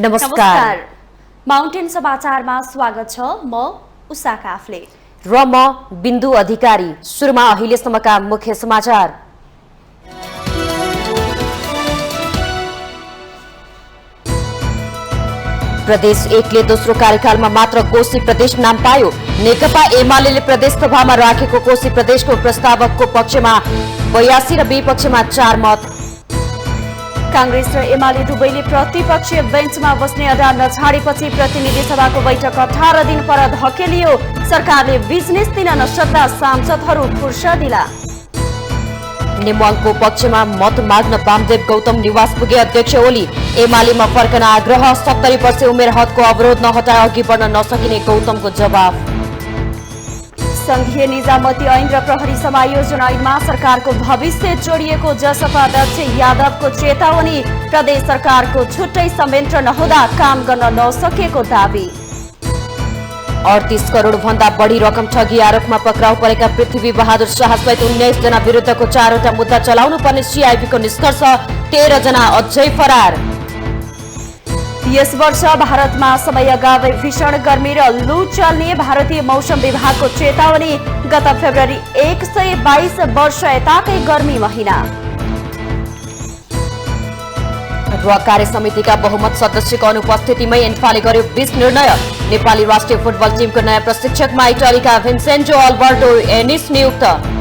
नमस्कार। माउन्टेन समाचारमा स्वागत छ। म उषा काफले र म बिन्दु अधिकारी। सुरुमा अहिलेसम्मका मुख्य समाचार। प्रदेश 1ले दोस्रो कार्यकालमा मात्र कोशी प्रदेश नाम पायो। नेकपा एमाले प्रदेश सभामा राखेको कोशी प्रदेशको प्रस्तावकको पक्षमा 82 र विपक्षमा 4 मत। कांग्रेस र एमाले दुवैले प्रतिपक्षीय बेन्चमा बस्ने अडान नछाडेपछि प्रतिनिधि सभाको बैठक 18 दिन पर धकेलियो। सरकारले बिजनेस दिन नसक्दा सांसदहरू फुर्सदिला। नेमुवाङको पक्षमा मत माग्न वामदेव गौतम निवास पुगे अध्यक्ष ओली। एमालेमा फर्कन आग्रह। 70 वर्ष उमेर हदको अवरोध नहटाए अघि बढ्न नसकिने गौतमको जवाफ। संघीय निजामती ऐन र प्रहरी समायोजन ऐनमा सरकारको भविष्य जोडिएको जसपा अध्यक्ष यादवको चेतावनी। प्रदेश सरकारको छुट्टै संयन्त्र नहुँदा काम गर्न नसकेको दावी। 38 करोड भन्दा बढी रकम ठगी आरोपमा पक्राउ परेका पृथ्वी बहादुर शाह सहित 19 जना विरुद्धको 4वटा मुद्दा चलाउनु पर्ने सीआईबीको निष्कर्ष। 13 जना अझै फरार। यस वर्ष भारतमा समय अगावै भीषण गर्मी र लू चल्ने भारतीय मौसम विभागको चेतावनी। गत फेब्रुअरी 122 वर्ष यताकै गर्मी महिना। र कार्य समितिका बहुमत सदस्यको अनुपस्थितिमै एन्फाले गर्यो 20 निर्णय। नेपाली राष्ट्रिय फुटबल टिमको नयाँ प्रशिक्षकमा इटालीका भिन्सेन्टो अल्बर्टो एनिस नियुक्त।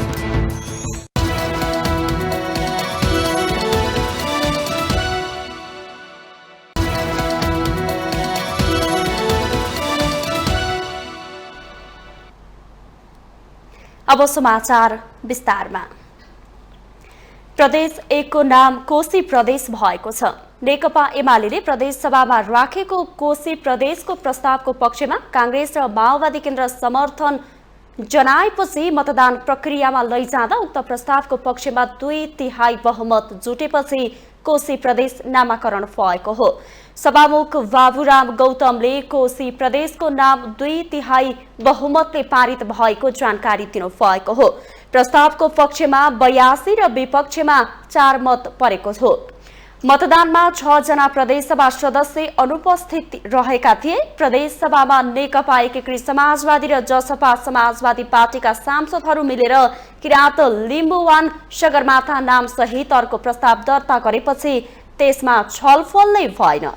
अब समाचार विस्तारमा। प्रदेश 1 को नाम कोशी प्रदेश भएको छ। नेकपा एमाले प्रदेश सभामा राखेको कोशी प्रदेशको प्रस्तावको पक्षमा कांग्रेस र माओवादी केन्द्र समर्थन जनाएपछि मतदान प्रक्रियामा लैजाँदा उक्त प्रस्तावको पक्षमा 2/3 बहुमत जुटेपछि कोशी प्रदेश नामाकरण भएको हो। सभामुख बाबुराम गौतमले कोशी प्रदेशको नाम 2/3 बहुमतले पारित भएको जानकारी दिनुभएको हो। प्रस्तावको पक्षमा 82 र विपक्षमा 4 मत परेको हो। मतदानमा 6 जना प्रदेशसभा सदस्य अनुपस्थित रहेका थिए। प्रदेशसभामा नेकपा एकीकृत समाजवादी र जसपा समाजवादी पार्टीका सांसदहरू मिलेर किराँत लिम्बुवान सगरमाथा नाम सहित अर्को प्रस्ताव दर्ता गरेपछि त्यसमा छलफल नै भएन।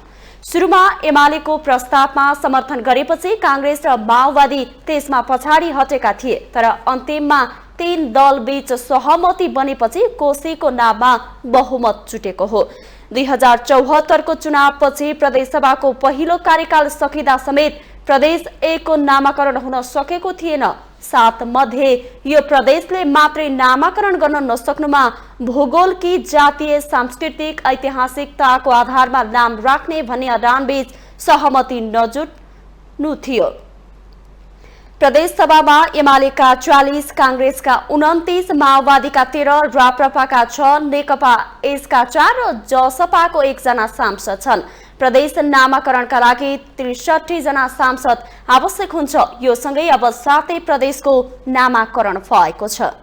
सुरुमा एमालेको प्रस्तावमा समर्थन गरेपछि कांग्रेस र माओवादी त्यसमा पछाडि हटेका थिए। तर अन्तिममा 3 दल बीच सहमति बनेपछि कोशीको नाममा बहुमत जुटेको हो। 2074 को चुनावपछि प्रदेशसभाको पहिलो कार्यकाल सकिँदा समेत प्रदेश 1 को नामाकरण हुन सकेको थिएन। 7 मध्ये यो प्रदेशले मात्रै नामाकरण गर्न नसक्नुमा भूगोलकी जातीय सांस्कृतिक ऐतिहासिकताको आधारमा नाम राख्ने भन्ने अडानबीच सहमति नजुट्नु थियो। प्रदेश सभामा एमालेका 40, कांग्रेसका 29, माओवादीका 13, राप्रपाका 6, नेकपा एसका 4 र जसपाको 1 जना सांसद छन्। प्रदेश नामाकरणका लागि 63 जना सांसद आवश्यक हुन्छ। यो सँगै अब 7 प्रदेशको नामाकरण भएको छ।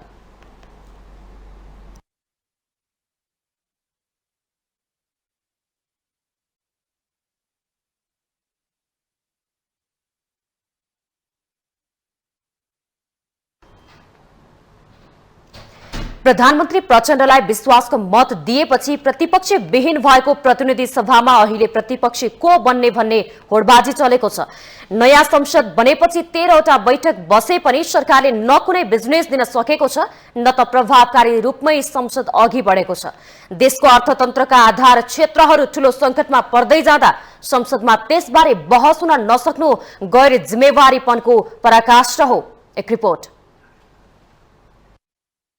प्रधानमन्त्री प्रचण्डलाई विश्वासको मत दिएपछि प्रतिपक्ष विहीन भएको प्रतिनिधि सभामा अहिले प्रतिपक्षी को बन्ने भन्ने होडबाजी चलेको छ। नयाँ संसद बनेपछि 13वटा बैठक बसे पनि सरकारले न कुनै बिजनेस दिन सकेको छ न त प्रभावकारी रूपमै संसद अघि बढेको छ। देशको अर्थतन्त्रका आधार क्षेत्रहरू ठूलो संकटमा पर्दै जाँदा संसदमा त्यसबारे बहस हुन नसक्नु गैर जिम्मेवारीपनको पराकाष्ठ हो। एक रिपोर्ट।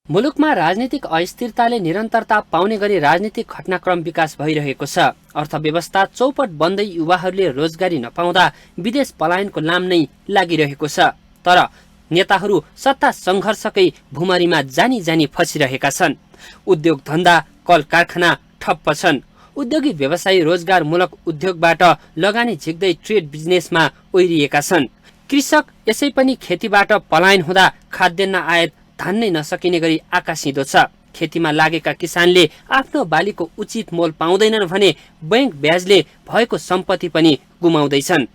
मुलुकमा राजनीतिक अस्थिरताले निरन्तरता पाउने गरी राजनीतिक घटनाक्रम विकास भइरहेको छ। अर्थव्यवस्था चौपट बन्दै युवाहरूले रोजगारी नपाउँदा विदेश पलायनको लाम नै लागिरहेको छ। तर नेताहरू सत्ता संघर्षकै भुमरीमा जानी जानी फसिरहेका छन्। उद्योग धन्दा कल कारखाना ठप्प छन्। उद्योगी व्यवसायी रोजगारमूलक उद्योगबाट लगानी झिक्दै ट्रेड बिजनेसमा ओइरिएका छन्। कृषक यसै पनि खेतीबाट पलायन हुँदा खाद्यान्न आयात धान्नै नसकिने गरी आकाशिँदो छ। खेतीमा लागेका किसानले आफ्नो बालीको उचित मोल पाउँदैनन् भने बैंक ब्याजले भएको सम्पत्ति पनि गुमाउँदैछन्।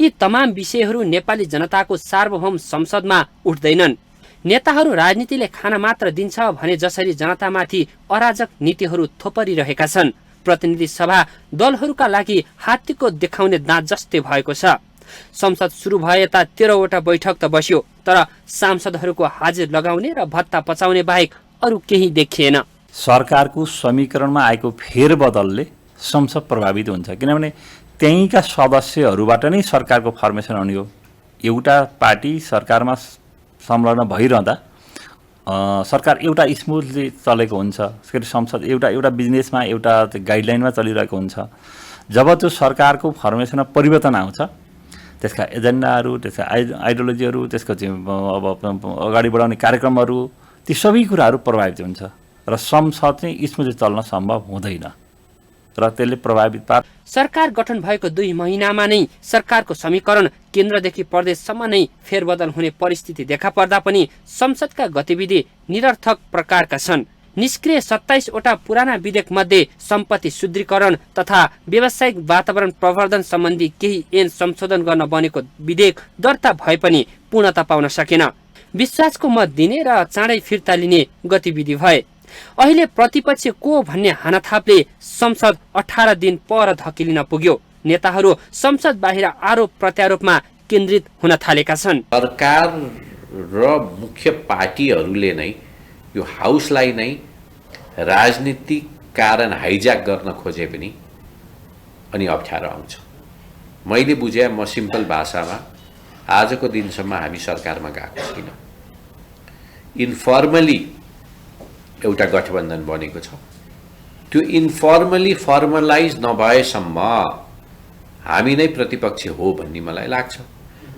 यी तमाम विषयहरू नेपाली जनताको सार्वभौम संसदमा उठ्दैनन्। नेताहरू राजनीतिले खाना मात्र दिन्छ भने जसरी जनतामाथि अराजक नीतिहरू थोपरिरहेका छन्। प्रतिनिधि सभा दलहरूका लागि हात्तीको देखाउने दाँत जस्तै भएको छ। संसद सुरु भए यता 13वटा बैठक त बस्यो, तर सांसदहरूको हाजिर लगाउने र भत्ता पचाउने बाहेक अरू केही देखिएन। सरकारको समीकरणमा आएको फेरबदलले संसद प्रभावित हुन्छ, किनभने त्यहीँका सदस्यहरूबाट नै सरकारको फर्मेसन हुने हो। एउटा पार्टी सरकारमा संलग्न भइरहँदा सरकार एउटा स्मुथली चलेको हुन्छ। संसद एउटा बिजनेसमा एउटा गाइडलाइनमा चलिरहेको हुन्छ। जब त्यो सरकारको फर्मेसनमा परिवर्तन आउँछ, त्यसका एजेन्डाहरू, त्यसका आइडियोलोजीहरू, त्यसको अब अगाडि बढाउने कार्यक्रमहरू, ती सबै कुराहरू प्रभावित हुन्छ र संसद चाहिँ स्मुथली चल्न सम्भव हुँदैन र त्यसले प्रभावित पार्छ। सरकार गठन भएको 2 महिनामा नै सरकारको समीकरण केन्द्रदेखि प्रदेशसम्म नै फेरबदल हुने परिस्थिति देखा पर्दा पनि संसदका गतिविधि निरर्थक प्रकारका छन्। निष्क्रिय 27 वटा पुराना विधेयक मध्ये सम्पत्ति शुद्धिकरण तथा व्यावसायिक वातावरण प्रवर्धन सम्बन्धी केही ऐन संशोधन गर्न बनेको विधेयक दर्ता भए पनि पूर्णता पाउन सकेन। विश्वासको मत दिने र चाँडै फिर्ता लिने गतिविधि भए। अहिले प्रतिपक्ष को भन्ने हानाथापले संसद 18 दिन पर धकिलिन पुग्यो। नेताहरू संसद बाहिर आरोप प्रत्यारोपमा केन्द्रित हुन थालेका छन्। सरकार र मुख्य पार्टीहरूले नै यो हाउसलाई नै राजनीतिक कारण हाइज्याक गर्न खोजे पनि अनि अप्ठ्यारो आउँछ। मैले बुझे, म सिम्पल भाषामा आजको दिनसम्म हामी सरकारमा गएको छैन। इन्फर्मली एउटा गठबन्धन बनेको छ। त्यो इन्फर्मली फर्मलाइज नभएसम्म हामी नै प्रतिपक्ष हो भन्ने मलाई लाग्छ।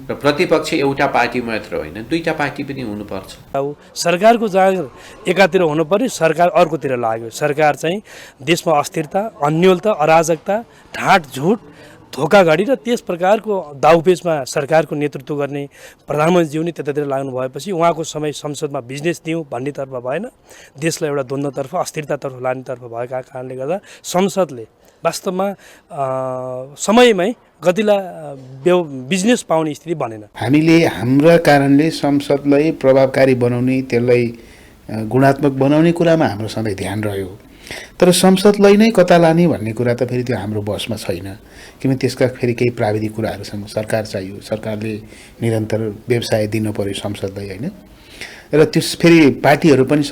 र प्रतिपक्ष एउटा पार्टी मात्र होइन, 2टा पार्टी पनि हुनुपर्छ। सरकारको जागिर एकातिर हुनु पर्यो, सरकार अर्कोतिर लाग्यो। सरकार चाहिँ देशमा अस्थिरता, अन्योलता, अराजकता, ढाँट झुट, धोकाधडी र त्यस प्रकारको दाउपेचमा सरकारको नेतृत्व गर्ने प्रधानमन्त्रीज्यू नै त्यतातिर लाग्नु भएपछि उहाँको समय संसदमा बिजनेस दिउँ भन्नेतर्फ भएन, देशलाई एउटा द्वन्द्वतर्फ अस्थिरतातर्फ लानेतर्फ भएका कारणले गर्दा संसदले वास्तवमा समयमै गतिला बिजनेस पाउने स्थिति बनेन। हामीले हाम्रा कारणले संसदलाई प्रभावकारी बनाउने, त्यसलाई गुणात्मक बनाउने कुरामा हाम्रो सधैँ ध्यान रह्यो। तर संसदलाई नै कता लाने भन्ने कुरा त फेरि त्यो हाम्रो बसमा छैन, किनभने त्यसका फेरि केही प्राविधिक कुराहरू छन्। सरकार चाहियो, सरकारले निरन्तर व्यवसाय दिनु पर्यो संसदलाई, होइन? र त्यस फेरि पार्टीहरू पनि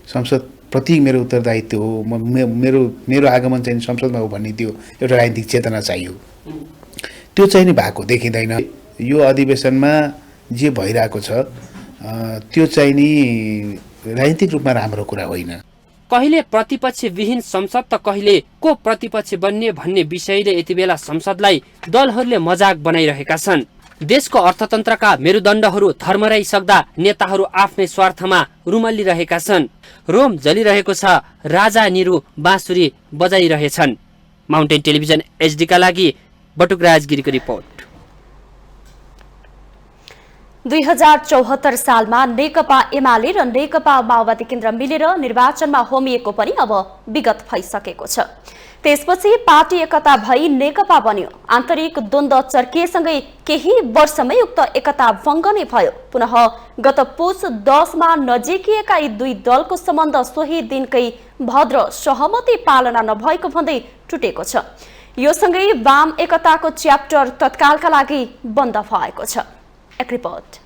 संसदप्रति मेरो उत्तरदायित्व हो, मेरो आगमन चाहिँ संसदमा हो भन्ने त्यो एउटा राजनीतिक चेतना चाहियो। त्यो चाहिँ नि भएको देखिँदैन। यो अधिवेशनमा जे भइरहेको छ त्यो चाहिँ नि राजनीतिक रूपमा राम्रो कुरा होइन। कहिले प्रतिपक्ष विहीन संसद त कहिले को प्रतिपक्ष बन्ने भन्ने विषयले यति बेला संसदलाई दलहरूले मजाक बनाइरहेका छन्। देशको अर्थतन्त्रका मेरुदण्डहरू थर्मराइसक्दा नेताहरू आफ्नै स्वार्थमा रुमल्लिरहेका छन्। रोम जलिरहेको छ, राजा निरु बाँसुरी बजाइरहेछन्। माउन्टेन टेलिभिजन HD का लागि बटुक राजगिरीको रिपोर्ट। 2074 सालमा नेकपा एमाले र नेकपा माओवादी केन्द्र मिलेर निर्वाचनमा होमिएको पनि अब विगत भइसकेको छ। त्यसपछि पार्टी एकता भई नेकपा बन्यो। आन्तरिक द्वन्द्व चर्किएसँगै केही वर्षमै उक्त एकता भङ्ग नै भयो। पुनः गत पुस 10 मा नजिकिएका यी 2 दलको सम्बन्ध सोही दिनकै भद्र सहमति पालना नभएको भन्दै टुटेको छ। यो सँगै वाम एकताको च्याप्टर तत्कालका लागि बन्द भएको छ। एक रिपोर्ट।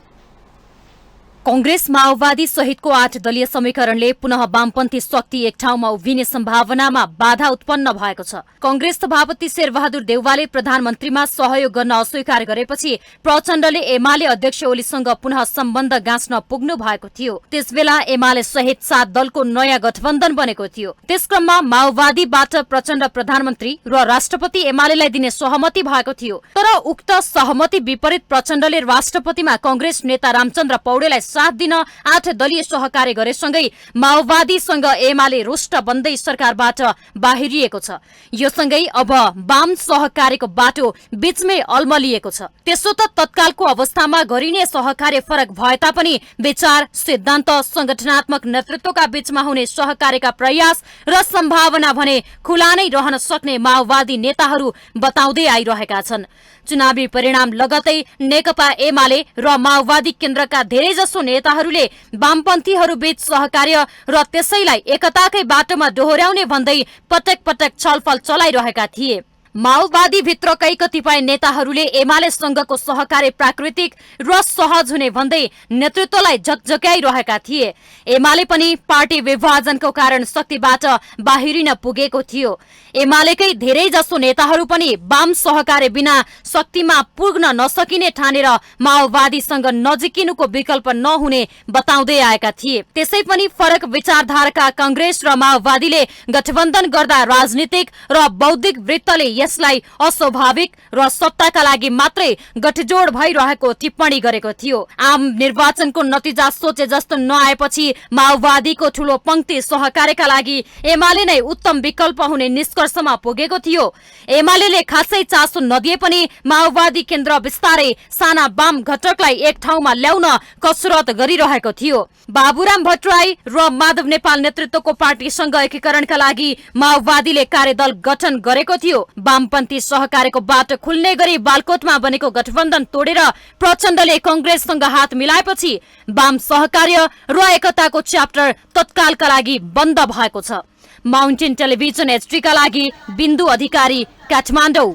कांग्रेस माओवादी सहितको 8 दलीय समीकरणले पुनः वामपन्थी शक्ति एक ठाउँमा उभिने सम्भावनामा बाधा उत्पन्न भएको छ। कांग्रेस सभापति शेरबहादुर देउवाले प्रधानमन्त्रीमा सहयोग गर्न अस्वीकार गरेपछि प्रचण्डले एमाले अध्यक्ष ओलीसँग पुनः सम्बन्ध गाँच्न पुग्नु भएको थियो। त्यसबेला एमाले सहित 7 दलको नयाँ गठबन्धन बनेको थियो। त्यसक्रममा माओवादीबाट प्रचण्ड प्रधानमन्त्री र राष्ट्रपति एमालेलाई दिने सहमति भएको थियो। तर उक्त सहमति विपरीत प्रचण्डले राष्ट्रपतिमा कांग्रेस नेता रामचन्द्र पौडेललाई साथ दिन 8 दलीय सहकार्य गरेसँगै माओवादीसँग एमाले रुष्ट बन्दै सरकारबाट बाहिरिएको छ। यो सँगै अब वाम सहकार्यको बाटो बीचमै अल्मलिएको छ। त्यसो त तत्कालको अवस्थामा गरिने सहकार्य फरक भए तापनि विचार, सिद्धान्त, संगठनात्मक नेतृत्वका बीचमा हुने सहकार्यका प्रयास र सम्भावना भने खुला नै रहन सक्ने माओवादी नेताहरू बताउँदै आइरहेका छन्। चुनावी परिणाम लगतै नेकपा एमाले र माओवादी केन्द्रका धेरैजसो नेताहरूले वामपन्थीहरू बीच सहकार्य र त्यसैलाई एकताकै बाटोमा डोहोर्याउने भन्दै पटक पटक छलफल चलाइरहेका थिए। माओवादी भित्रकै कतिपय नेताहरूले एमालेसँगको सहकार्य प्राकृतिक र सहज हुने भन्दै नेतृत्वलाई झकझक्याइरहेका थिए। एमाले पनि पार्टी विभाजनको कारण शक्तिबाट बाहिरिन पुगेको थियो। एमालेकै धेरैजसो नेताहरू पनि वाम सहकार्य बिना शक्तिमा पुग्न नसकिने ठानेर माओवादीसँग नजिकिनुको विकल्प नहुने बताउँदै आएका थिए। त्यसै पनि फरक विचारधाराका कांग्रेस र माओवादीले गठबन्धन गर्दा राजनीतिक र बौद्धिक वृत्तले यसलाई अस्वाभाविक र सत्ताका लागि मात्रै गठजोड भइरहेको टिप्पणी गरेको थियो। आम निर्वाचनको नतिजा सोचे जस्तो नआएपछि माओवादीको ठूलो पंक्ति सहकार्यका लागि एमाले नै उत्तम विकल्प हुने निष्कर्षमा पुगेको थियो। एमाले खासै चासो नदिए पनि माओवादी केन्द्र बिस्तारै साना वाम घटकलाई एक ठाउँमा ल्याउन कसरत गरिरहेको थियो। बाबुराम भट्टराई र माधव नेपाल नेतृत्वको पार्टीसँग एकीकरणका लागि माओवादीले कार्यदल गठन गरेको थियो। वामपन्थी सहकार्यको बाटो खुल्ने गरी बालकोटमा बनेको गठबन्धन तोडेर प्रचण्डले कांग्रेससँग हात मिलाएपछि वाम सहकार्य र एकताको च्याप्टर तत्कालका लागि बन्द भएको छ। माउन्टेन टेलिभिजन HD का लागि बिन्दु अधिकारी, काठमाडौँ।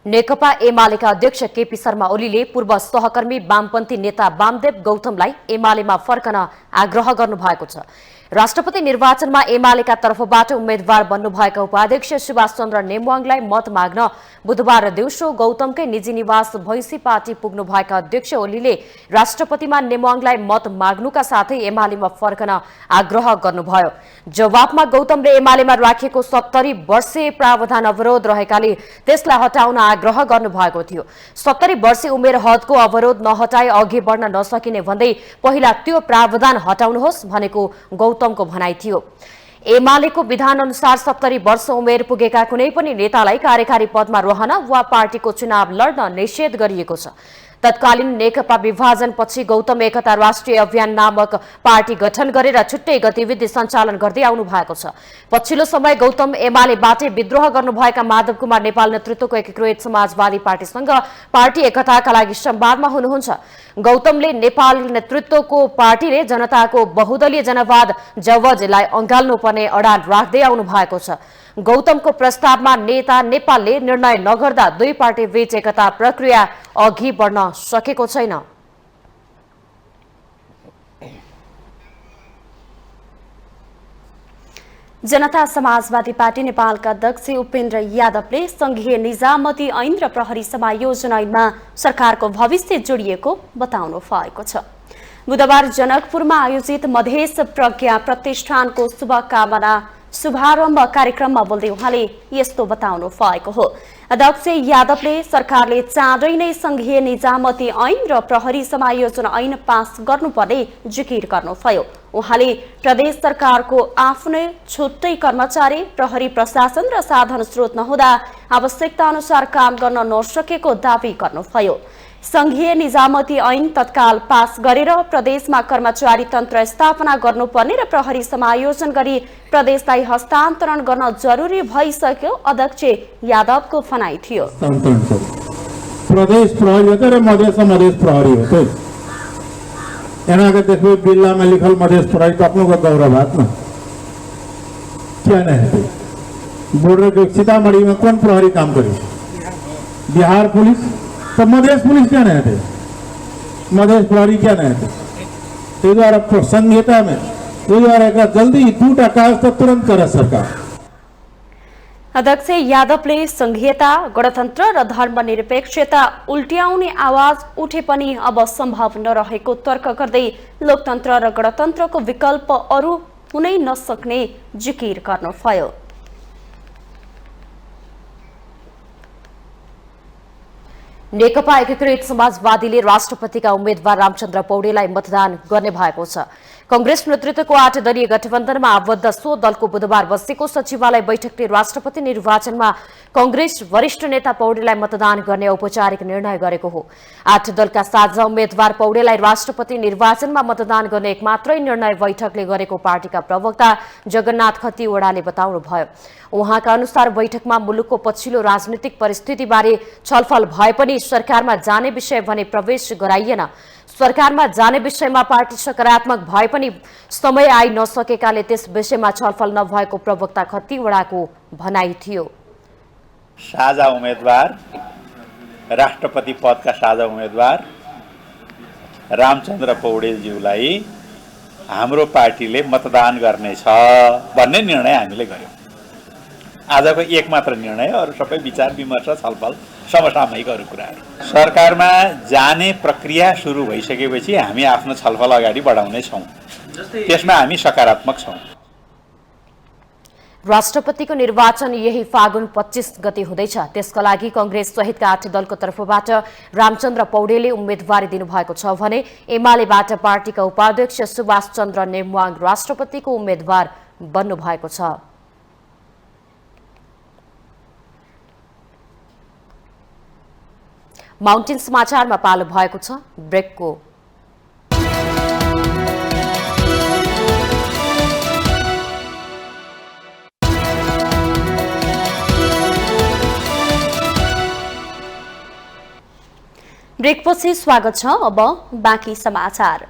नेकपा एमालेका अध्यक्ष केपी शर्मा ओलीले पूर्व सहकर्मी वामपन्थी नेता वामदेव गौतमलाई एमालेमा फर्कन आग्रह गर्नुभएको छ। राष्ट्रपति निर्वाचनमा एमालेका तर्फबाट उम्मेद्वार बन्नुभएका उपाध्यक्ष सुभाष चन्द्र नेमवाङलाई मत माग्न बुधबार दिउँसो गौतमकै निजी निवास भैँसी पार्टी पुग्नुभएका अध्यक्ष ओलीले राष्ट्रपतिमा नेमवाङलाई मत माग्नुका साथै एमालेमा फर्कन आग्रह गर्नुभयो। जवाफमा गौतमले एमालेमा राखिएको 70 वर्षीय प्रावधान अवरोध रहेकाले त्यसलाई हटाउन आग्रह गर्नुभएको थियो। 70 वर्षीय उमेर हदको अवरोध नहटाए अघि बढ्न नसकिने भन्दै पहिला त्यो प्रावधान हटाउनुहोस् भनेको गौतमको भनाइ थियो। एमालेको विधान अनुसार 70 वर्ष उमेर पुगेका कुनै पनि नेतालाई कार्यकारी पदमा रहन वा पार्टीको चुनाव लड्न निषेध गरिएको छ। तत्कालीन नेकपा विभाजनपछि गौतम एकता राष्ट्रिय अभियान नामक पार्टी गठन गरेर छुट्टै गतिविधि सञ्चालन गर्दै आउनु भएको छ। पछिल्लो समय गौतम एमालेबाटै विद्रोह गर्नुभएका माधव कुमार नेपाल नेतृत्वको एकीकृत समाजवादी पार्टीसँग पार्टी एकताका लागि संवादमा हुनुहुन्छ। गौतमले नेपाल नेतृत्वको पार्टीले जनताको बहुदलीय जनवाद जवजलाई अँगाल्नुपर्ने अडान राख्दै आउनु भएको छ। गौतमको प्रस्तावमा नेता नेपालले निर्णय नगर्दा दुई पार्टी बीच एकता प्रक्रिया अघि बढ्न सकेको छैन। जनता समाजवादी पार्टी नेपालका अध्यक्ष उपेन्द्र यादवले संघीय निजामती ऐन र प्रहरी समायोजन ऐनमा सरकारको भविष्य जोडिएको बताउनु भएको छ। बुधबार जनकपुरमा आयोजित मधेस प्रज्ञा प्रतिष्ठानको शुभारम्भ कार्यक्रममा बोल्दै उहाँले यस्तो बताउनु भएको हो। अध्यक्ष यादवले सरकारले चाँडै नै संघीय निजामती ऐन र प्रहरी समायोजन ऐन पास गर्नुपर्ने जिकिर गर्नुभयो। उहाँले प्रदेश सरकारको आफ्नै छुट्टै कर्मचारी, प्रहरी प्रशासन र साधन स्रोत नहुँदा आवश्यकता अनुसार काम गर्न नसकेको दावी गर्नुभयो। संघीय निजामती ऐन तत्काल पास गरेर प्रदेशमा कर्मचारी तन्त्र स्थापना गर्नुपर्ने र प्रहरी समायोजन गरी प्रदेशलाई हस्तान्तरण गर्न जरुरी भइसक्यो अध्यक्ष यादवको भनाइ थियो। प्रदेश प्रहरी होते र मधेस प्रहरी होते यहाँ के देखो बिल्ला में लिखल मधेश प्रहरी तो अपनों का गौरव ना क्या नहीं बॉर्डर के सीतामढ़ी में कौन प्रहरी काम करे? बिहार पुलिस, तो मधेश पुलिस क्या नहीं थे? मधेश प्रहरी क्या नहीं थे? तो द्वारा संहिता में तो द्वारा जल्दी 2टा कागज तो तुरंत करे सरकार। अध्यक्ष यादवले संघीयता, गणतन्त्र र धर्मनिरपेक्षता उल्ट्याउने आवाज उठे पनि अब सम्भव नरहेको तर्क गर्दै लोकतन्त्र र गणतन्त्रको विकल्प अरू हुनै नसक्ने जिकिर गर्नुभयो। नेकपा एकीकृत समाजवादीले राष्ट्रपतिका उम्मेद्वार रामचन्द्र पौडेललाई मतदान गर्ने भएको छ। कंग्रेस नेतृत्वको 8 दलीय गठबन्धनमा आबद्ध सो दलको बुधबार बसेको सचिवालय बैठकले राष्ट्रपति निर्वाचनमा कंग्रेस वरिष्ठ नेता पौडेललाई मतदान गर्ने औपचारिक निर्णय गरेको हो। 8 दलका साझा उम्मेद्वार पौडेललाई राष्ट्रपति निर्वाचनमा मतदान गर्ने एकमात्रै निर्णय बैठकले गरेको पार्टीका प्रवक्ता जगन्नाथ खतिवड़ाले बताउनुभयो। उहाँका अनुसार बैठकमा मुलुकको पछिल्लो राजनीतिक परिस्थितिबारे छलफल भए पनि सरकारमा जाने विषय भने प्रवेश गराइएन। सरकारमा जाने विषयमा पार्टी सकारात्मक भए पनि समय आइ नसकेकाले त्यस विषयमा छलफल नभएको प्रवक्ता खतिवड़ाको भनाइ थियो। साझा उम्मेदवार राष्ट्रपति पदका साझा उम्मेदवार रामचन्द्र पौडेलज्यूलाई हाम्रो पार्टीले मतदान गर्नेछ भन्ने निर्णय हामीले गर्यौं। आजको एक मात्र निर्णय, अरू सबै विचार विमर्श छलफल समसामयिक अरू कुराहरू। सरकारमा जाने प्रक्रिया सुरु भइसकेपछि हामी आफ्नो छलफल अगाडि बढाउने छौं, त्यसमा हामी सकारात्मक छौं। राष्ट्रपतिको निर्वाचन यही फागुन 25 गते हुँदैछ। त्यसका लागि कंग्रेस सहितका 8 दलको तर्फबाट रामचन्द्र पौडेलले उम्मेदवारी दिनुभएको छ भने एमालेबाट पार्टीका उपाध्यक्ष सुभाष चन्द्र नेमवाङ राष्ट्रपतिको उम्मेद्वार बन्नु भएको छ। माउन्टेन समाचारमा पालो भएको छ ब्रेकको। ब्रेकपछि स्वागत छ। अब बाँकी समाचार।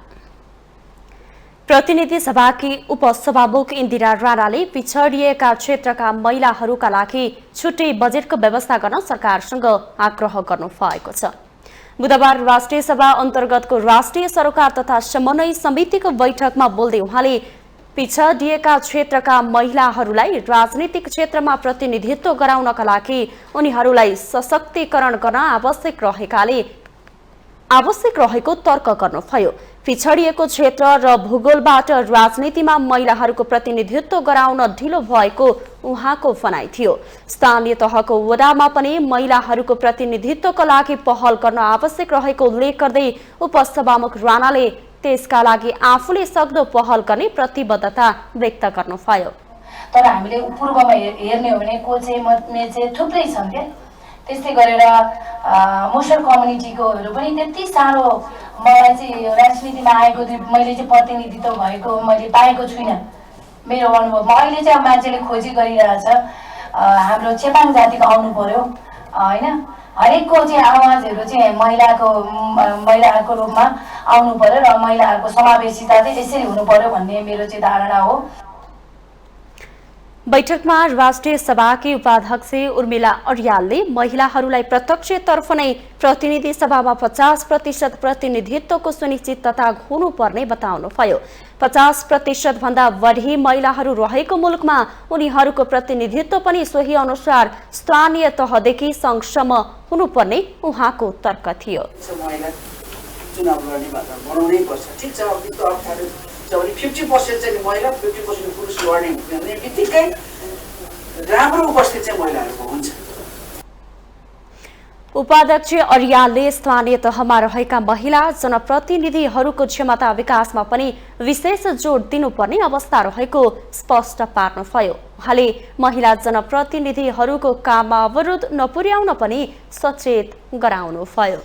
प्रतिनिधि सभाकी उपसभामुख इन्दिरा राणाले पिछडिएका क्षेत्रका महिलाहरूका लागि छुट्टै बजेटको व्यवस्था गर्न सरकारसँग आग्रह गर्नु भएको छ। बुधबार राष्ट्रिय सभा अन्तर्गतको राष्ट्रिय सरोकार तथा समन्वय समितिको बैठकमा बोल्दै उहाँले पिछडिएका क्षेत्रका महिलाहरूलाई राजनीतिक क्षेत्रमा प्रतिनिधित्व गराउनका लागि उनीहरूलाई सशक्तिकरण गर्न आवश्यक रहेको तर्क गर्नुभयो। पिछडिएको क्षेत्र र भूगोलबाट राजनीतिमा महिलाहरूको प्रतिनिधित्व गराउन ढिलो भएको उहाँको भनाइ थियो। स्थानीय तहको वडामा पनि महिलाहरूको प्रतिनिधित्वका लागि पहल गर्न आवश्यक रहेको उल्लेख गर्दै उपसभामुख राणाले त्यसका लागि आफूले सक्दो पहल गर्ने प्रतिबद्धता व्यक्त गर्नुभयो। तर हामीले पूर्वमा हेर्ने हो भने कोचे मेचे थुप्रै छन् क्या। त्यस्तै गरेर मुसर कम्युनिटीकोहरू पनि त्यति साह्रो मलाई चाहिँ राजनीतिमा आएको मैले चाहिँ प्रतिनिधित्व भएको मैले पाएको छुइनँ मेरो अनुभवमा। अहिले चाहिँ मान्छेले खोजी गरिरहेछ हाम्रो चेपाङ जातिको आउनु पर्यो होइन, हरेकको चाहिँ आवाजहरू चाहिँ महिलाहरूको रूपमा आउनु पर्यो र महिलाहरूको समावेशिता चाहिँ यसरी हुनु पर्यो भन्ने मेरो चाहिँ धारणा हो। बैठकमा राष्ट्रिय सभाकी उपाध्यक्ष उर्मिला अर्यालले महिलाहरूलाई प्रत्यक्षतर्फ नै प्रतिनिधि सभामा 50% प्रतिनिधित्वको सुनिश्चितता हुनुपर्ने बताउनुभयो। 50% भन्दा बढी महिलाहरू रहेको मुलुकमा उनीहरूको प्रतिनिधित्व पनि सोही अनुसार स्थानीय तहदेखि सङ्घसम्म हुनुपर्ने उहाँको तर्क थियो। चुनाव लड्ने वातावरण बनाउनै पर्छ। ठिक छ, अब त्यो अप्ठ्यारो छ भने 50% चाहिँ महिला 50% पुरुष लड्ने भन्ने बित्तिकै राम्रो उपस्थित चाहिँ महिलाहरूको हुन्छ। उपाध्यक्ष अर्यालले स्थानीय तहमा रहेका महिला जनप्रतिनिधिहरूको क्षमता विकासमा पनि विशेष जोड दिनुपर्ने अवस्था रहेको स्पष्ट पार्नुभयो। उहाँले महिला जनप्रतिनिधिहरूको काममा अवरोध नपुर्याउन पनि सचेत गराउनुभयो।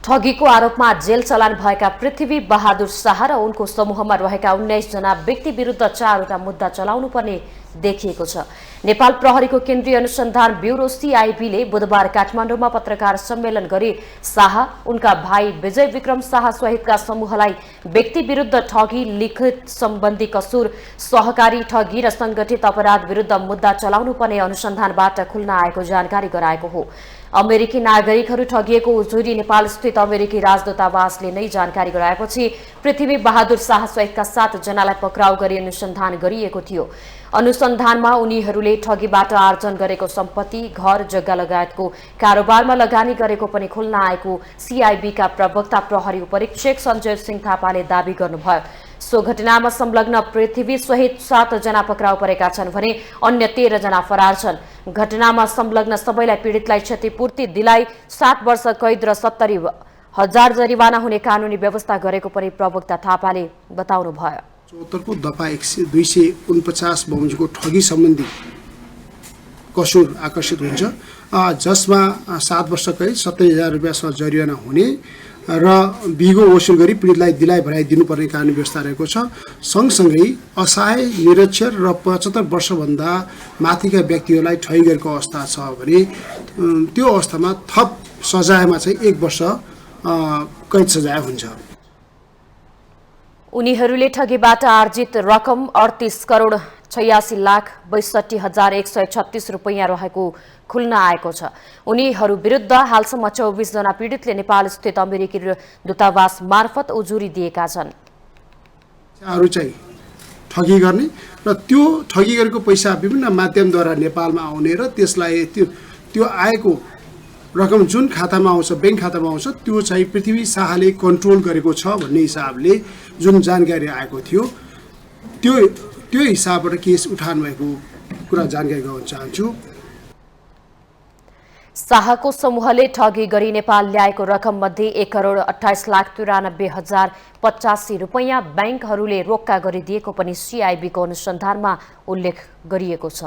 ठगीको आरोपमा जेल चलान भएका पृथ्वी बहादुर शाह र उनको समूहमा रहेका 19 जना व्यक्ति विरुद्ध 4वटा मुद्दा चलाउनु पर्ने देखिएको छ। नेपाल प्रहरीको केन्द्रीय अनुसन्धान ब्युरो सीआईबीले बुधबार काठमाडौँमा पत्रकार सम्मेलन गरी शाह, उनका भाइ विजय विक्रम शाह सहितका समूहलाई व्यक्ति विरुद्ध ठगी, लिखित सम्बन्धी कसुर, सहकारी ठगी र संगठित अपराध विरुद्ध मुद्दा चलाउनु पर्ने अनुसन्धानबाट खुल्न आएको जानकारी गराएको हो। अमेरिकी नागरिकहरू ठगिएको उजुरी नेपाल स्थित अमेरिकी राजदूतावासले नै जानकारी गराएपछि पृथ्वी बहादुर शाह सहितका 7 जनालाई पक्राउ गरी अनुसन्धान गरिएको थियो। अनुसन्धानमा उनीहरूले ठगीबाट आर्जन गरेको सम्पत्ति, घर जग्गा लगायतको कारोबारमा लगानी गरेको पनि खुल्न आएको सीआईबीका प्रवक्ता प्रहरी उपरीक्षक सञ्जय सिंह थापाले दावी गर्नुभयो। सो घटनामा संलग्न पृथ्वी सहित 7 जना पक्राउ परेका छन् भने अन्य 13 जना फरार छन्। घटनामा संलग्न सबैलाई पीडितलाई क्षतिपूर्ति दिलाई 7 वर्ष कैद र 70,000 जरिवाना हुने कानूनी व्यवस्था गरेको पनि प्रवक्ता थापाले बताउनुभयो। 74 को दफा 249 बमोजिमको ठगी सम्बन्धी कसुर आकर्षित हुन्छ, जसमा 7 वर्ष कैद 70,000 रुपियाँसम्म जरिवाना हुने र बिगो वसुल गरी पीडितलाई दिलाइ भराइ दिनुपर्ने कानुनी व्यवस्था रहेको छ। सँगसँगै असहाय निरक्षर र 75 वर्षभन्दा माथिका व्यक्तिहरूलाई ठगी गरेको अवस्था छ भने त्यो अवस्थामा थप सजायमा चाहिँ 1 वर्ष कैद सजाय हुन्छ। उनीहरूले ठगीबाट आर्जित रकम 38 करोड 86,62,136 रुपैयाँ रहेको खुल्न आएको छ। उनीहरू विरुद्ध हालसम्म 24 जना पीडितले नेपाल स्थित अमेरिकी दूतावास मार्फत उजुरी दिएका छन्। अरू चाहिँ ठगी गर्ने र त्यो ठगी गरेको पैसा विभिन्न माध्यमद्वारा नेपालमा आउने र त्यसलाई त्यो आएको रकम जुन खातामा आउँछ, ब्याङ्क खातामा आउँछ, त्यो चाहिँ पृथ्वी शाहले कन्ट्रोल गरेको छ भन्ने हिसाबले जुन जानकारी आएको थियो, त्यो हिसाबबाट केस उठान भएको कुरा जानकारी गराउन चाहन्छु। शाहको समूहले ठगी गरी नेपाल ल्याएको रकम मध्ये 1,28,93,085 रुपैयाँ ब्याङ्कहरूले रोक्का गरिदिएको पनि सिआइबीको अनुसन्धानमा उल्लेख गरिएको छ।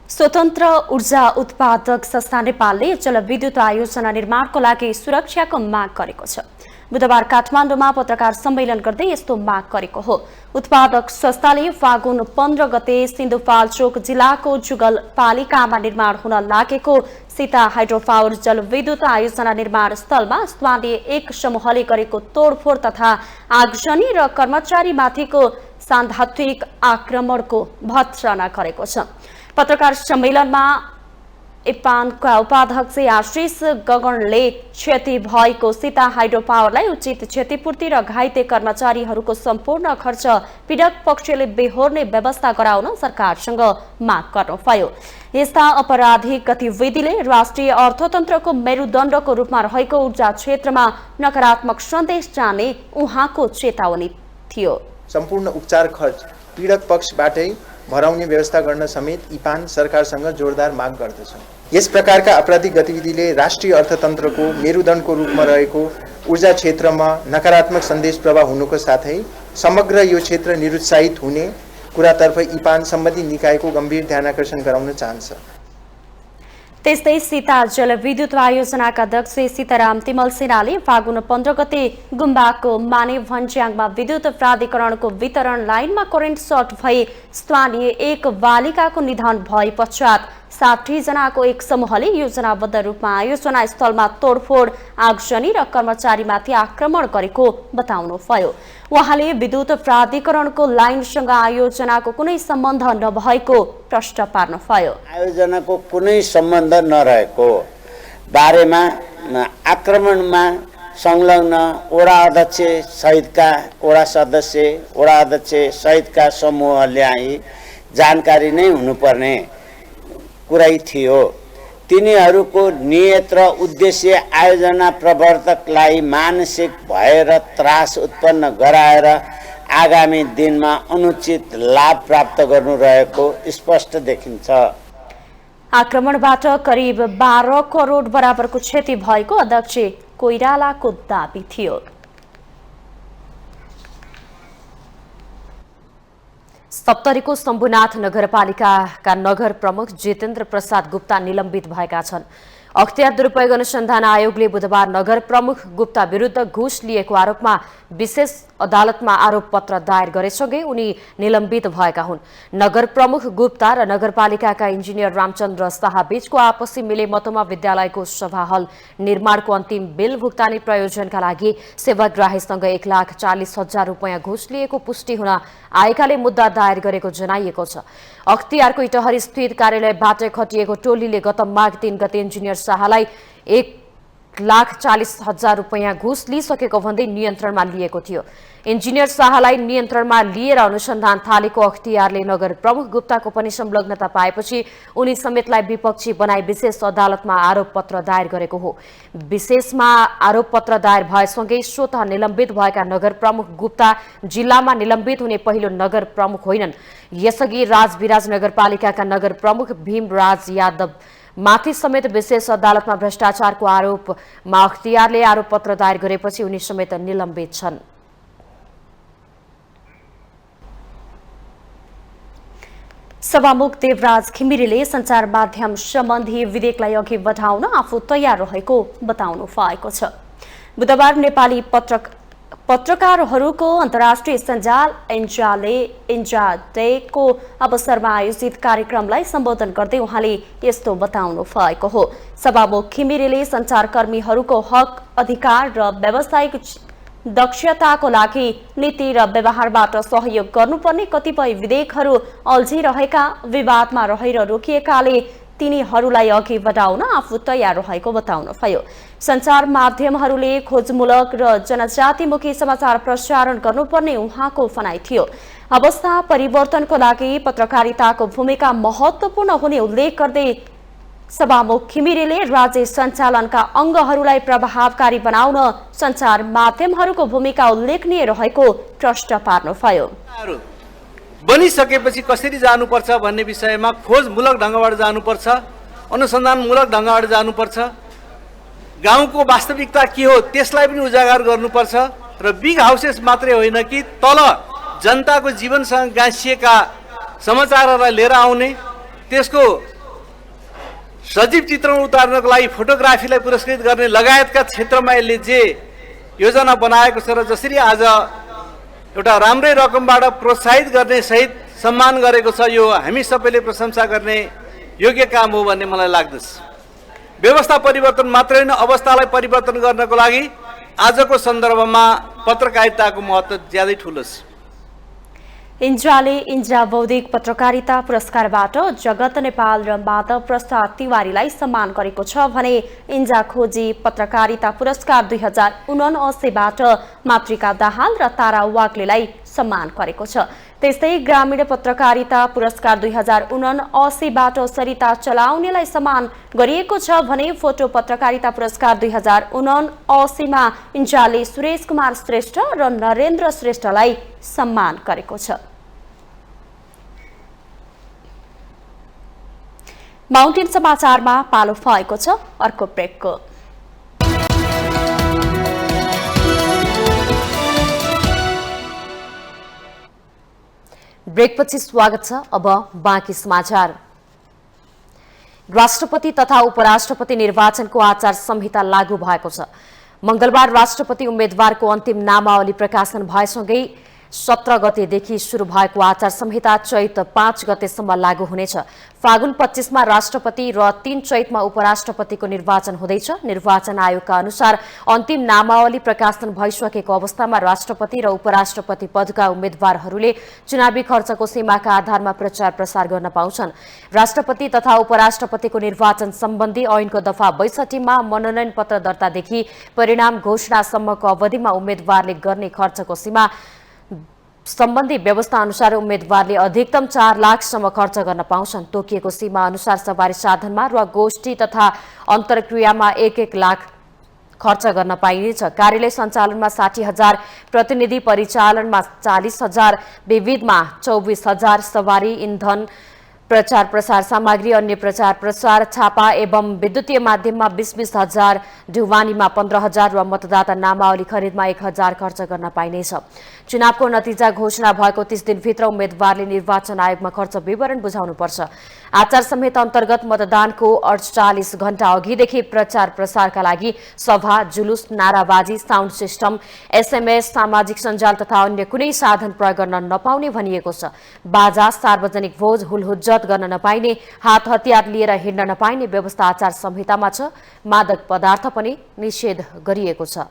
स्वतन्त्र ऊर्जा उत्पादक संस्था नेपालले जलविद्युत आयोजना निर्माणको लागि सुरक्षाको माग गरेको छ। बुधबार काठमाडौँमा पत्रकार सम्मेलन गर्दै यस्तो माग गरेको हो। उत्पादक संस्थाले फागुन 15 गते सिन्धुपाल्चोक जिल्लाको जुगल पालिकामा निर्माण हुन लागेको सीता हाइड्रो पावर जलविद्युत आयोजना निर्माण स्थलमा स्थानीय एक समूहले गरेको तोडफोड तथा आगजनी र कर्मचारीमाथिको सांघातिक आक्रमणको भर्त्सना गरेको छ। पत्रकार सम्मेलनमा इपानका उपाध्यक्ष आशिष गगनले क्षति भएको सीता हाइड्रो पावरलाई उचित क्षतिपूर्ति र घाइते कर्मचारीहरूको सम्पूर्ण खर्च पीडक पक्षले बेहोर्ने व्यवस्था गराउन सरकारसँग माग गर्नुभयो। यस्ता आपराधिक गतिविधिले राष्ट्रिय अर्थतन्त्रको मेरुदण्डको रूपमा रहेको ऊर्जा क्षेत्रमा नकारात्मक सन्देश जाने उहाँको चेतावनी थियो। सम्पूर्ण उपचार खर्च पीडक पक्षबाटै भराउने व्यवस्था गर्न समेत इपान सरकारसँग जोरदार माग गर्दछ। यस प्रकारका आपराधिक गतिविधिले राष्ट्रिय अर्थतन्त्रको मेरुदण्डको रूपमा रहेको ऊर्जा क्षेत्रमा नकारात्मक सन्देश प्रवाह हुनुको साथै समग्र यो क्षेत्र निरुत्साहित हुने कुरातर्फ इपान सम्बन्धित निकायको गम्भीर ध्यानाकर्षण गराउन चाहन्छ। त्यस्तै सीता जलविद्युत आयोजनाका अध्यक्ष सीताराम तिमल सेनाले फागुन 15 गते गुम्बाको माने भन्ज्याङमा विद्युत प्राधिकरणको वितरण लाइनमा करेन्ट सर्ट भई स्थानीय एक बालिकाको निधन भए पश्चात 60 जनाको एक समूहले योजनाबद्ध रूपमा आयोजना स्थलमा तोडफोड आगजनी र कर्मचारीमाथि आक्रमण गरेको बताउनुभयो। उहाँले विद्युत प्राधिकरणको लाइनसँग आयोजनाको कुनै सम्बन्ध नभएको प्रश्न पार्नुभयो। आयोजनाको कुनै सम्बन्ध नरहेको बारेमा आक्रमणमा संलग्न वडा अध्यक्ष सहितका वडा सदस्य, वडा अध्यक्ष सहितका समूहलाई जानकारी नै हुनुपर्ने कुरै थियो। तिनीहरूको नियत र उद्देश्य आयोजना प्रवर्तकलाई मानसिक भय र त्रास उत्पन्न गराएर आगामी दिनमा अनुचित लाभ प्राप्त गर्नु रहेको स्पष्ट देखिन्छ। आक्रमणबाट करिब 12 करोड बराबरको क्षति भएको अध्यक्ष कोइरालाको दाबी थियो। सप्तरीको शम्भुनाथ नगरपालिकाका नगर प्रमुख जितेन्द्र प्रसाद गुप्ता निलम्बित भएका छन्। अख्तियार दुरुपयोग अनुसन्धान आयोगले बुधबार नगर प्रमुख गुप्ता विरुद्ध घुस लिएको आरोपमा विशेष अदालतमा आरोप पत्र दायर गरेसँगै उनी निलम्बित भएका हुन्। नगर प्रमुख गुप्ता र नगरपालिकाका इन्जिनियर रामचन्द्र शाह बीचको आपसी मिलेमतोमा विद्यालयको सभा हल निर्माणको अन्तिम बिल भुक्तानी प्रयोजनका लागि सेवाग्राहीसँग 1,40,000 रुपैयाँ घुस लिएको पुष्टि हुन आएकाले मुद्दा दायर गरेको जनाइएको छ। अख्तियारको इटहरी स्थित कार्यालयबाट खटिएको टोलीले गत माघ 3 गते इन्जिनियर शाहलाई 1,40,000 रुपैयाँ घुस लिइसकेको भन्दै नियन्त्रणमा लिएको थियो। इन्जिनियर शाहलाई नियन्त्रणमा लिएर अनुसन्धान थालेको अख्तियारले नगर प्रमुख गुप्ताको पनि संलग्नता पाएपछि उनी समेतलाई विपक्षी बनाई विशेष अदालतमा आरोप पत्र दायर गरेको हो। विशेषमा आरोप पत्र दायर भएसँगै स्वतः निलम्बित भएका नगर प्रमुख गुप्ता जिल्लामा निलम्बित हुने पहिलो नगर प्रमुख होइनन्। यसअघि राजविराज नगरपालिकाका नगर प्रमुख भीमराज यादव माथि समेत विशेष अदालतमा भ्रष्टाचारको आरोपमा अख्तियारले आरोप पत्र दायर गरेपछि उनी समेत निलम्बित छन्। सभामुख देवराज घिमिरेले सञ्चार माध्यम सम्बन्धी विधेयकलाई अघि बढाउन आफू तयार रहेको बताउनु भएको छ। बुधबार नेपाली पत्रकारहरूको अन्तर्राष्ट्रिय सञ्जाल इन्जा डेको अवसरमा आयोजित कार्यक्रमलाई सम्बोधन गर्दै उहाँले यस्तो बताउनु भएको हो। सभामुख घिमिरेले सञ्चारकर्मीहरूको हक अधिकार र व्यावसायिक दक्षताको लागि नीति र व्यवहारबाट सहयोग गर्नुपर्ने कतिपय विधेयकहरू अल्झिरहेका विवादमा रहेर रोकिएकाले तिनीहरूलाई अघि बढाउन आफू तयार रहेको बताउनुभयो। सञ्चार माध्यमहरूले खोजमूलक र जनजातिमुखी समाचार प्रसारण गर्नुपर्ने उहाँको भनाइ थियो। अवस्था परिवर्तनको लागि पत्रकारिताको भूमिका महत्त्वपूर्ण हुने उल्लेख गर्दै सभामुख घिमिरेले राज्य सञ्चालनका अङ्गहरूलाई प्रभावकारी बनाउन सञ्चार माध्यमहरूको भूमिका उल्लेखनीय रहेको प्रश्न पार्नुभयो। बनिसकेपछि कसरी जानुपर्छ भन्ने विषयमा खोजमूलक ढङ्गबाट जानुपर्छ, अनुसन्धानमूलक ढङ्गबाट जानुपर्छ, गाउँको वास्तविकता के हो त्यसलाई पनि उजागर गर्नुपर्छ र बिग हाउसेस मात्रै होइन कि तल जनताको जीवनसँग गाँसिएका समाचारहरूलाई लिएर आउने, त्यसको सजीव चित्रण उतार्नको लागि फोटोग्राफीलाई पुरस्कृत गर्ने लगायतका क्षेत्रमा यसले जे योजना बनाएको छ र जसरी आज एउटा राम्रै रकमबाट प्रोत्साहित गर्ने सहित सम्मान गरेको छ, यो हामी सबैले प्रशंसा गर्ने योग्य काम हो भन्ने मलाई लाग्दछ। व्यवस्था परिवर्तन मात्रै होइन, अवस्थालाई परिवर्तन गर्नको लागि आजको सन्दर्भमा पत्रकारिताको महत्त्व ज्यादै ठुलो छ। इन्जा बौद्धिक पत्रकारिता पुरस्कारबाट जगत नेपाल र माधव प्रसाद तिवारीलाई सम्मान गरेको छ भने इन्जा खोजी पत्रकारिता पुरस्कार 2079बाट मातृका दाहाल र तारा वाग्लेलाई सम्मान गरेको छ। त्यस्तै ग्रामीण पत्रकारिता पुरस्कार 2079बाट सरिता चलाउनेलाई सम्मान गरिएको छ भने फोटो पत्रकारिता पुरस्कार 2079मा इन्जाले सुरेश कुमार श्रेष्ठ र नरेन्द्र श्रेष्ठलाई सम्मान गरेको छ। माउन्टेन समाचारमा पालो भएको छ अर्को ब्रेकको। ब्रेकपछि स्वागत छ। अब बाँकी समाचार। राष्ट्रपति तथा उपराष्ट्रपति निर्वाचनको आचार संहिता लागू भएको छ। मंगलबार राष्ट्रपति उम्मेद्वारको अन्तिम नामावली प्रकाशन भएसँगै 17 गतेदेखि शुरू भएको आचार संहिता चैत 5 गतेसम्म लागू हुनेछ। फागुन 25 मा राष्ट्रपति र 3 चैतमा उपराष्ट्रपतिको निर्वाचन हुँदैछ। निर्वाचन आयोगका अनुसार अन्तिम नामावली प्रकाशन भइसकेको अवस्थामा राष्ट्रपति र उपराष्ट्रपति पदका उम्मेद्वारहरूले चुनावी खर्चको सीमाका आधारमा प्रचार प्रसार गर्न पाउँछन्। राष्ट्रपति तथा उपराष्ट्रपतिको निर्वाचन सम्बन्धी ऐनको दफा 62 मा मनोनयन पत्र दर्तादेखि परिणाम घोषणासम्मको अवधिमा उम्मेद्वारले गर्ने खर्चको सीमा सम्बन्धी व्यवस्था अनुसार उम्मेद्वारले अधिकतम 4 लाखसम्म खर्च गर्न पाउँछन्। तोकिएको सीमा अनुसार सवारी साधनमा र गोष्ठी तथा अन्तर्क्रियामा 1-1 लाख खर्च गर्न पाइनेछ। कार्यालय सञ्चालनमा 60,000, प्रतिनिधि परिचालनमा 40,000, विविधमा 24,000, सवारी इन्धन, प्रचार प्रसार सामग्री, अन्य प्रचार प्रसार, छापा एवं विद्युतीय माध्यममा 20,000, ढुवानीमा 15,000 र मतदाता नामावली खरिदमा 1,000 खर्च गर्न पाइनेछ। चुनावको नतिजा घोषणा भएको 30 दिनभित्र उम्मेद्वारले निर्वाचन आयोगमा खर्च विवरण बुझाउनुपर्छ। आचार संहिता अन्तर्गत मतदानको 48 घण्टा अघिदेखि प्रचार प्रसारका लागि सभा, जुलुस, नाराबाजी, साउन्ड सिस्टम, SMS, सामाजिक सञ्जाल तथा अन्य कुनै साधन प्रयोग गर्न नपाउने भनिएको छ। बाजा, सार्वजनिक भोज, हुलहुज्जत गर्न नपाइने, हात हतियार लिएर हिँड्न नपाइने व्यवस्था आचार संहितामा छ। मादक पदार्थ पनि निषेध गरिएको छ।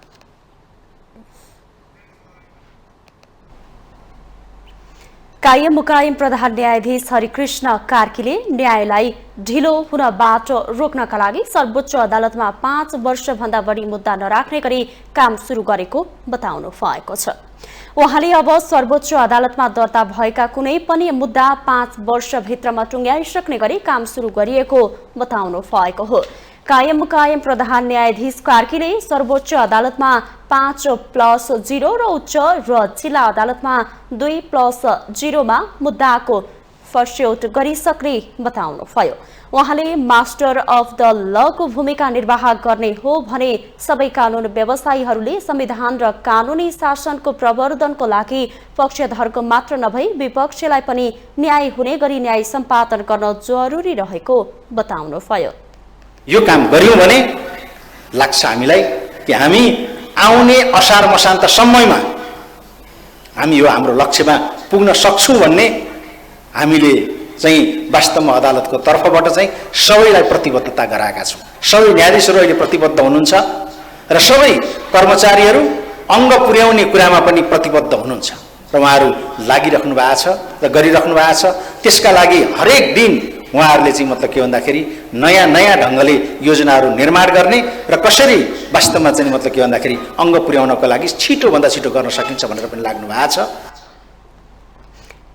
कायम मुकायम प्रधान न्यायाधीश हरिकृष्ण कार्कीले न्यायलाई ढिलो हुनबाट रोक्नका लागि सर्वोच्च अदालतमा 5 वर्षभन्दा बढी मुद्दा नराख्ने गरी काम सुरु गरेको बताउनु भएको छ। उहाँले अब सर्वोच्च अदालतमा दर्ता भएका कुनै पनि मुद्दा 5 वर्षभित्रमा टुङ्ग्याइसक्ने गरी काम सुरु गरिएको बताउनु भएको हो। कायम मुकायम प्रधान न्यायाधीश कार्कीले सर्वोच्च अदालतमा 5+0 र उच्च र जिल्ला अदालतमा 2+0 मा मुद्दाको फर्स्यौट गरिसक्ने बताउनुभयो। उहाँले मास्टर अफ द लको भूमिका निर्वाह गर्ने हो भने सबै कानून व्यवसायीहरूले संविधान र कानूनी शासनको प्रवर्धनको लागि पक्षधरको मात्र नभई विपक्षलाई पनि न्याय हुने गरी न्याय सम्पादन गर्न जरुरी रहेको बताउनुभयो। यो काम गर्यौं भने लाग्छ हामीलाई कि हामी आउने असार मसान्त समयमा हामी यो हाम्रो लक्ष्यमा पुग्न सक्छौं भन्ने हामीले चाहिँ वास्तवमा अदालतको तर्फबाट चाहिँ सबैलाई प्रतिबद्धता गराएका छौं। सबै न्यायाधीशहरू अहिले प्रतिबद्ध हुनुहुन्छ र सबै कर्मचारीहरू अङ्ग पुर्याउने कुरामा पनि प्रतिबद्ध हुनुहुन्छ र उहाँहरू लागिराख्नु भएको छ र गरिराख्नु भएको छ। त्यसका लागि हरेक दिन उहाँहरूले चाहिँ मतलब के भन्दाखेरि नयाँ ढङ्गले योजनाहरू निर्माण गर्ने र कसरी वास्तवमा चाहिँ मतलब के भन्दाखेरि अङ्ग पुर्याउनको लागि छिटोभन्दा छिटो गर्न सकिन्छ भनेर पनि लाग्नु भएको छ।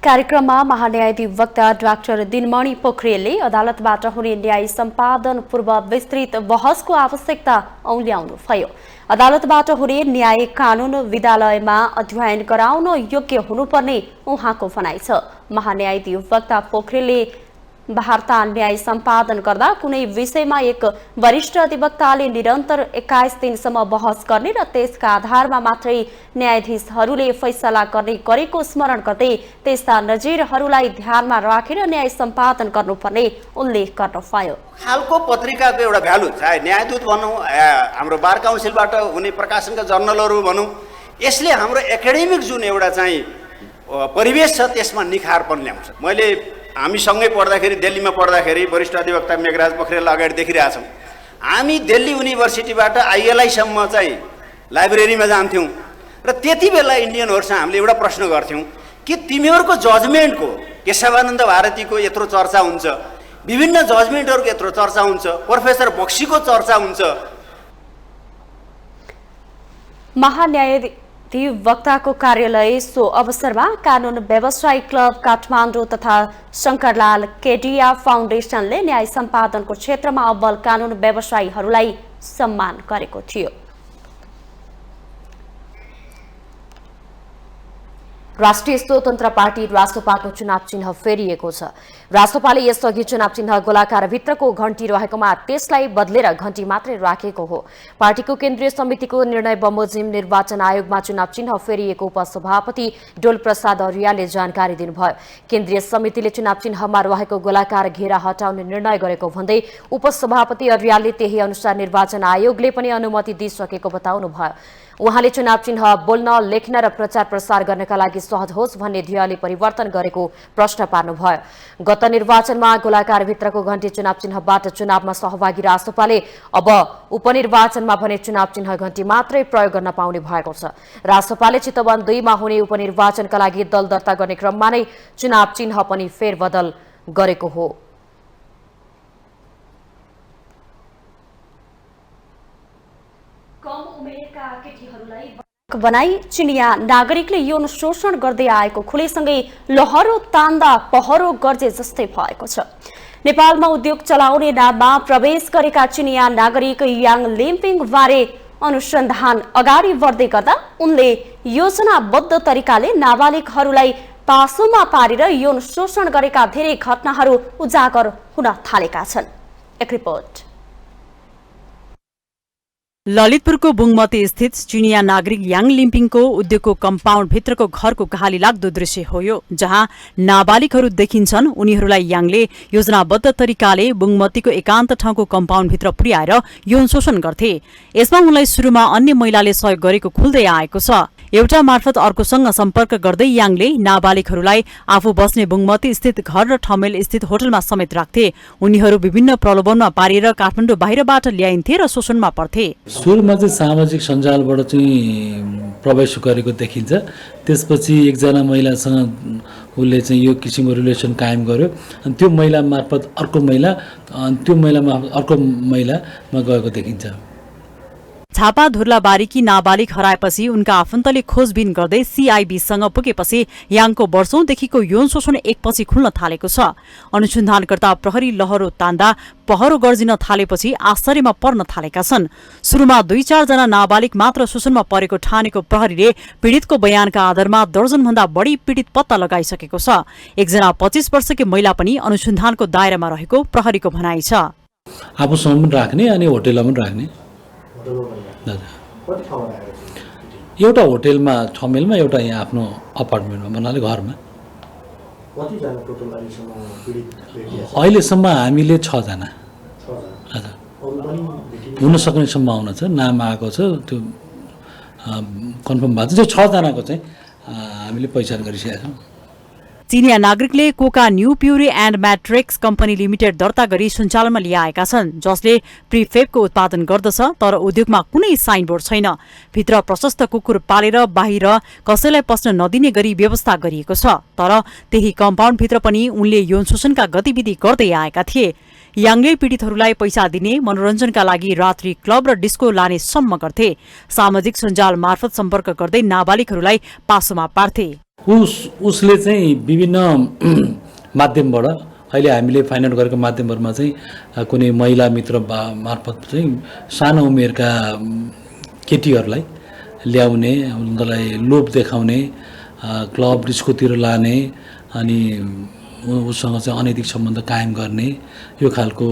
कार्यक्रममा महान्यायाधिवक्ता डाक्टर दिनमणि पोखरेलले अदालतबाट हुने न्याय सम्पादन पूर्व विस्तृत बहसको आवश्यकता औल्याउनुभयो। अदालतबाट हुने न्याय कानून विद्यालयमा अध्ययन गराउन योग्य हुनुपर्ने उहाँको भनाइ छ। महान्यायाधिवक्ता पोखरेलले वार्ता न्याय सम्पादन गर्दा कुनै विषयमा एक वरिष्ठ अधिवक्ताले निरन्तर 21 दिनसम्म बहस गर्ने र त्यसका आधारमा मात्रै न्यायाधीशहरूले फैसला गर्ने गरेको स्मरण गर्दै त्यस्ता नजिरहरूलाई ध्यानमा राखेर न्याय सम्पादन गर्नुपर्ने उल्लेख गर्नुभयो। खालको पत्रिकाको एउटा भ्यालु चाहे न्यायदूत भनौँ, हाम्रो बार काउन्सिलबाट हुने प्रकाशनका जर्नलहरू भनौँ, यसले हाम्रो एकाडेमिक जुन एउटा चाहिँ परिवेश छ त्यसमा निखारपन ल्याउँछ। मैले हामी सँगै पढ्दाखेरि दिल्लीमा पढ्दाखेरि वरिष्ठ अधिवक्ता मेघराज पोखरेललाई अगाडि देखिरहेछौँ। हामी दिल्ली युनिभर्सिटीबाट आइएलआईसम्म चाहिँ लाइब्रेरीमा जान्थ्यौँ र त्यति बेला इन्डियनहरूसँग हामीले एउटा प्रश्न गर्थ्यौँ कि तिमीहरूको जजमेन्टको केशवानन्द भारतीको यत्रो चर्चा हुन्छ, विभिन्न जजमेन्टहरूको यत्रो चर्चा हुन्छ, प्रोफेसर बक्सीको चर्चा हुन्छ। महान्यायाधिवक्ताको कार्यालय सो अवसरमा कानून व्यवसायी क्लब काठमाडौँ तथा शङ्करलाल केडिया फाउन्डेसनले न्याय सम्पादनको क्षेत्रमा अव्वल कानून व्यवसायीहरूलाई सम्मान गरेको थियो। राष्ट्रिय स्वतन्त्र पार्टी रासपाको चुनाव चिन्ह फेरिएको छ। रासपाले यसअघि चुनाव चिन्ह गोलाकार भित्रको घण्टी रहेकोमा त्यसलाई बदलेर घण्टी मात्रै राखेको हो। पार्टीको केन्द्रीय समितिको निर्णय बमोजिम निर्वाचन आयोगमा चुनाव चिन्ह फेरिएको उपसभापति डोल प्रसाद अर्यालले जानकारी दिनुभयो। केन्द्रीय समितिले चुनाव चिन्हमा रहेको गोलाकार घेरा हटाउने निर्णय गरेको भन्दै उपसभापति अर्यालले त्यही अनुसार निर्वाचन आयोगले पनि अनुमति दिइसकेको बताउनुभयो। उहाँले चुनाव चिन्ह बोल्न, लेख्न र प्रचार प्रसार गर्नका लागि सहज होस् भन्ने ध्येयले परिवर्तन गरेको प्रश्न पार्नुभयो। गत निर्वाचनमा गोलाकार भित्रको घण्टी चुनाव चिन्हबाट चुनावमा सहभागी रासपाले अब उपनिर्वाचनमा भने चुनाव चिन्ह घण्टी मात्रै प्रयोग गर्न पाउने भएको छ। रासपाले चितवन 2 मा हुने उपनिर्वाचनका लागि दल दर्ता गर्ने क्रममा नै चुनाव चिन्ह पनि फेरबदल गरेको हो। बनाई चिनिया नागरिकले यौन शोषण गर्दै आएको खुलेसँगै लहरो तान्दा पहरो गर्जे जस्तै भएको छ। नेपालमा उद्योग चलाउने नाममा प्रवेश गरेका चिनिया नागरिक याङ लिम्पिङ बारे अनुसन्धान अगाडि बढ्दै गर्दा उनले योजनाबद्ध तरिकाले नाबालिगहरूलाई पासोमा पारेर यौन शोषण गरेका धेरै घटनाहरू उजागर हुन थालेका छन्। एक रिपोर्ट। ललितपुरको बुङमती स्थित चिनिया नागरिक याङ लिम्पिङको उद्योगको कम्पाउन्ड भित्रको घरको कहाली लाग्दो दृश्य हो यो, जहाँ नाबालिगहरू देखिन्छन्। उनीहरूलाई याङले योजनाबद्ध तरिकाले बुङमतीको एकान्त ठाउँको कम्पाउन्डभित्र पुर्याएर यौन शोषण गर्थे। यसमा उनलाई सुरुमा अन्य महिलाले सहयोग गरेको खुल्दै आएको छ। एउटा मार्फत अर्कोसँग सम्पर्क गर्दै याङले नाबालिगहरूलाई आफू बस्ने बुङमती स्थित घर र ठमेल स्थित होटलमा समेत राख्थे। उनीहरू विभिन्न प्रलोभनमा पारिएर काठमाडौँ बाहिरबाट ल्याइन्थे र शोषणमा पर्थे। सुरुमा चाहिँ सामाजिक सञ्जालबाट चाहिँ प्रवेश गरेको देखिन्छ। त्यसपछि एकजना महिलासँग उसले चाहिँ यो किसिमको रिलेसन कायम गर्यो अनि त्यो महिला मार्फत अर्को महिला अनि त्यो महिला मार्फत अर्को महिलामा गएको देखिन्छ। झापा धुर्लाबारीकी नाबालिग हराएपछि उनका आफन्तले खोजबिन गर्दै सीआईबीसँग पुगेपछि याङको वर्षौंदेखिको यौन शोषण एकपछि खुल्न थालेको छ। अनुसन्धानकर्ता प्रहरी लहरो तान्दा पहरो गर्जिन थालेपछि आश्चर्यमा पर्न थालेका छन्। सुरुमा 2-4 जना नाबालिग मात्र शोषणमा परेको ठानेको प्रहरीले पीड़ितको बयानका आधारमा दर्जनभन्दा बढी पीड़ित पत्ता लगाइसकेको छ। एकजना 25 वर्षकी महिला पनि अनुसन्धानको दायरामा रहेको प्रहरीको भनाइ छ। आफूसँग पनि राख्ने अनि होटेलमा पनि राख्ने। एउटा होटेलमा ठमेलमा एउटा यहाँ आफ्नो अपार्टमेन्टमा भन्नाले घरमा। अहिलेसम्म हामीले 6 जना हुन सक्ने सम्भावना छ। नाम आएको छ त्यो कन्फर्म भएको छ। 6 जनाको चाहिँ हामीले पहिचान गरिसकेका छौँ। चिनिया नागरिकले Coca new puree and matrix company limited दर्ता गरी सञ्चालनमा ल्याएका छन्, जसले प्रिफेबको उत्पादन गर्दछ तर उद्योगमा कुनै साइनबोर्ड छैन। भित्र प्रशस्त कुकुर पालेर बाहिर कसैलाई पस्न नदिने गरी व्यवस्था गरिएको छ। तर त्यही कम्पाउन्डभित्र पनि उनले यौन शोषणका गतिविधि गर्दै आएका थिए। याङले पीड़ितहरूलाई पैसा दिने, मनोरञ्जनका लागि रात्रि क्लब र डिस्को लाने सम्म गर्थे। सामाजिक सञ्जाल मार्फत सम्पर्क गर्दै नाबालिगहरूलाई पासोमा पार्थे। उसले चाहिँ विभिन्न माध्यमबाट अहिले हामीले फाइन्ड आउट गरेको माध्यमहरूमा चाहिँ कुनै महिला मित्र मार्फत चाहिँ सानो उमेरका केटीहरूलाई ल्याउने, उनीहरूलाई लोभ देखाउने, क्लब डिस्कोतिर लाने अनि उसँग चाहिँ अनैतिक सम्बन्ध कायम गर्ने यो खालको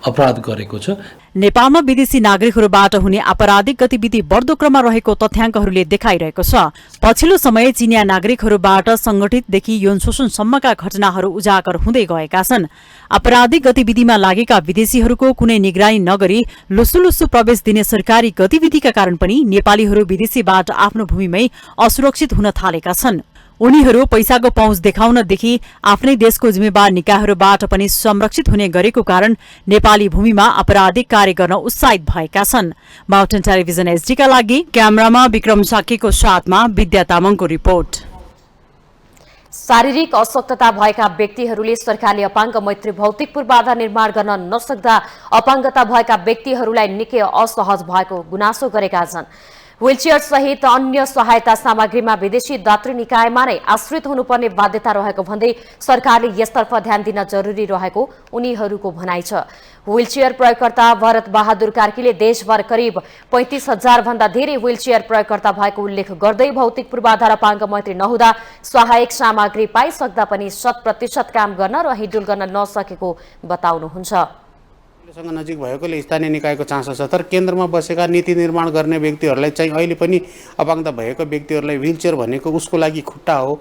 अपराध गरेको छ। नेपालमा विदेशी नागरिकहरूबाट हुने आपराधिक गतिविधि बढ्दो क्रममा रहेको तथ्याङ्कहरूले देखाइरहेको छ। पछिल्लो समय चिनिया नागरिकहरूबाट संगठितदेखि यौन शोषणसम्मका घटनाहरू उजागर हुँदै गएका छन्। आपराधिक गतिविधिमा लागेका विदेशीहरूको कुनै निगरानी नगरी लुसुलुसु प्रवेश दिने सरकारी गतिविधिका कारण पनि नेपालीहरू विदेशीबाट आफ्नो भूमिमै असुरक्षित हुन थालेका छन्। उनीहरू पैसाको पहुँच देखाउनदेखि आफ्नै देशको जिम्मेवार निकायहरूबाट पनि संरक्षित हुने गरेको कारण नेपाली भूमिमा आपराधिक कार्य गर्न उत्साहित भएका छन्। माउन्टेन टेलिभिजन एसडीका लागि क्यामेरामा विक्रम साकेको साथमा विद्या तामाङको रिपोर्ट। शारीरिक अशक्तता भएका व्यक्तिहरूले सरकारले अपाङ्ग मैत्री भौतिक पूर्वाधार निर्माण गर्न नसक्दा अपाङ्गता भएका व्यक्तिहरूलाई निकै असहज भएको गुनासो गरेका छन्। व्हीलचेयर सहित अन्य सहायता सामग्रीमा विदेशी दातृ निकायमा नै आश्रित हुनुपर्ने बाध्यता रहेको भन्दै सरकारले यसतर्फ ध्यान दिन जरुरी रहेको उनीहरूको भनाइ छ। व्हीलचेयर प्रयोगकर्ता भरत बहादुर कार्कीले देशभर करिब 35,000 भन्दा धेरै व्हीलचेयर प्रयोगकर्ता भएको उल्लेख गर्दै भौतिक पूर्वाधार अपाङ्ग मैत्री नहुँदा सहायक सामग्री पाइसक्दा पनि 100% काम गर्न र हिडुल गर्न नसकेको बताउनुहुन्छ। सँग नजिक भएकोले स्थानीय निकायको चासो छ, तर केन्द्रमा बसेका नीति निर्माण गर्ने व्यक्तिहरूलाई चाहिँ अहिले पनि अपाङ्गता भएको व्यक्तिहरूलाई व्हीलचेयर भनेको उसको लागि खुट्टा हो।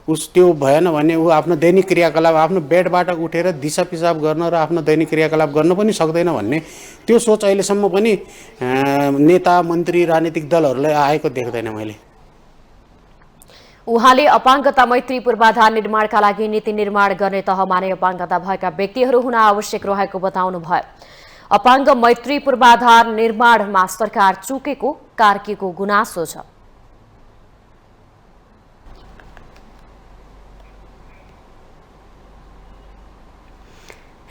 उस त्यो भएन भने ऊ आफ्नो दैनिक क्रियाकलाप आफ्नो बेडबाट उठेर दिशा पिसाब गर्न र आफ्नो दैनिक क्रियाकलाप गर्न पनि सक्दैन भन्ने त्यो सोच अहिलेसम्म पनि नेता मन्त्री राजनीतिक दलहरूलाई आएको देख्दैन मैले। उहाँले अपाङ्गता मैत्री पूर्वाधार निर्माणका लागि नीति निर्माण गर्ने तहमा नै अपाङ्गता भएका व्यक्तिहरू हुन आवश्यक रहेको बताउनुभयो। अपाङ्ग मैत्री पूर्वाधार निर्माणमा सरकार चुकेको कार्कीको गुनासो छ।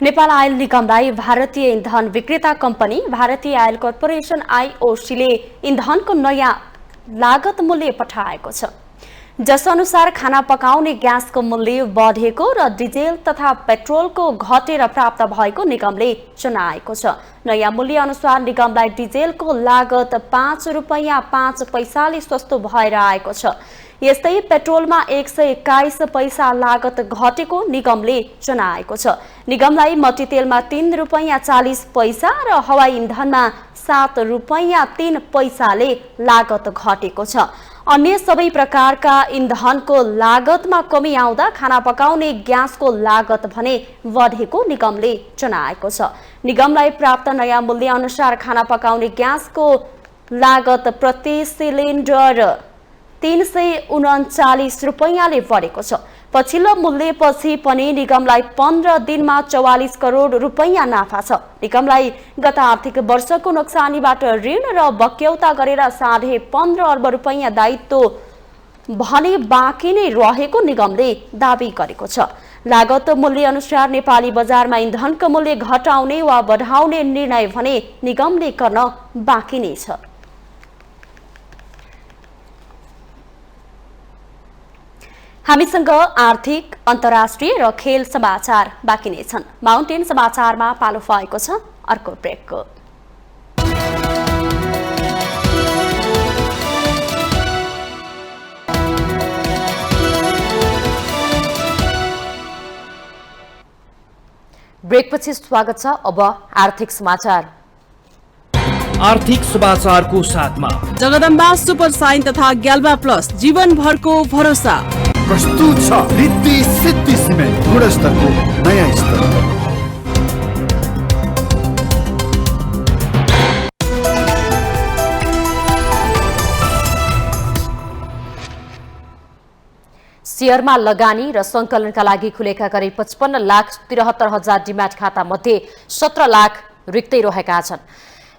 नेपाल आयल निगमलाई भारतीय इन्धन विक्रेता कम्पनी भारतीय आयल कर्पोरेसन आईओसीले इन्धनको नयाँ लागत मूल्य पठाएको छ, जसअनुसार खाना पकाउने ग्यासको मूल्य बढेको र डिजेल तथा पेट्रोलको घटेर प्राप्त भएको निगमले जनाएको छ। नयाँ मूल्य अनुसार निगमलाई डिजेलको लागत 5 रुपैयाँ 5 पैसाले सस्तो भएर आएको छ। यस्तै पेट्रोलमा 121 पैसा लागत घटेको निगमले जनाएको छ। निगमलाई मट्टीतेलमा 3 रुपैयाँ 40 पैसा र हवाई इन्धनमा 7 रुपैयाँ 3 पैसाले लागत घटेको छ। अन्य सबै प्रकारका इन्धनको लागतमा कमी आउँदा खाना पकाउने ग्यासको लागत भने बढेको निगमले जनाएको छ। निगमलाई प्राप्त नयाँ मूल्य अनुसार खाना पकाउने ग्यासको लागत प्रति सिलिन्डर 339 रुपैयाँले बढेको छ। पछिल्लो मूल्यपछि पनि निगमलाई 15 दिनमा 44 करोड रुपैयाँ नाफा छ। निगमलाई गत आर्थिक वर्षको नोक्सानीबाट ऋण र बक्यौता गरेर 15.5 अर्ब रुपैयाँ दायित्व भने बाँकी नै रहेको निगमले दावी गरेको छ। लागत मूल्य अनुसार नेपाली बजारमा इन्धनको मूल्य घटाउने वा बढाउने निर्णय भने निगमले गर्न बाँकी नै छ। हामीसँग आर्थिक, अन्तर्राष्ट्रिय र खेल समाचार बाँकी नै छन्। माउन्टेन समाचारमा पालो भएको छ अर्को ब्रेकको। ब्रेकपछि स्वागत छ। अब आर्थिक समाचार। आर्थिक समाचारको साथमा जगदम्बा सुपर साइन तथा ग्याल्बा प्लस जीवनभरको भरोसा प्रस्तुत छ। रिद्धि सिद्धि सिमेन्ट गुणस्तरको नयाँ स्तर। शेयरमा लगानी र सङ्कलनका लागि खुलेका करिब 55,73,000 डिम्याट खाता मध्ये 17 लाख रिक्तै रहेका छन्।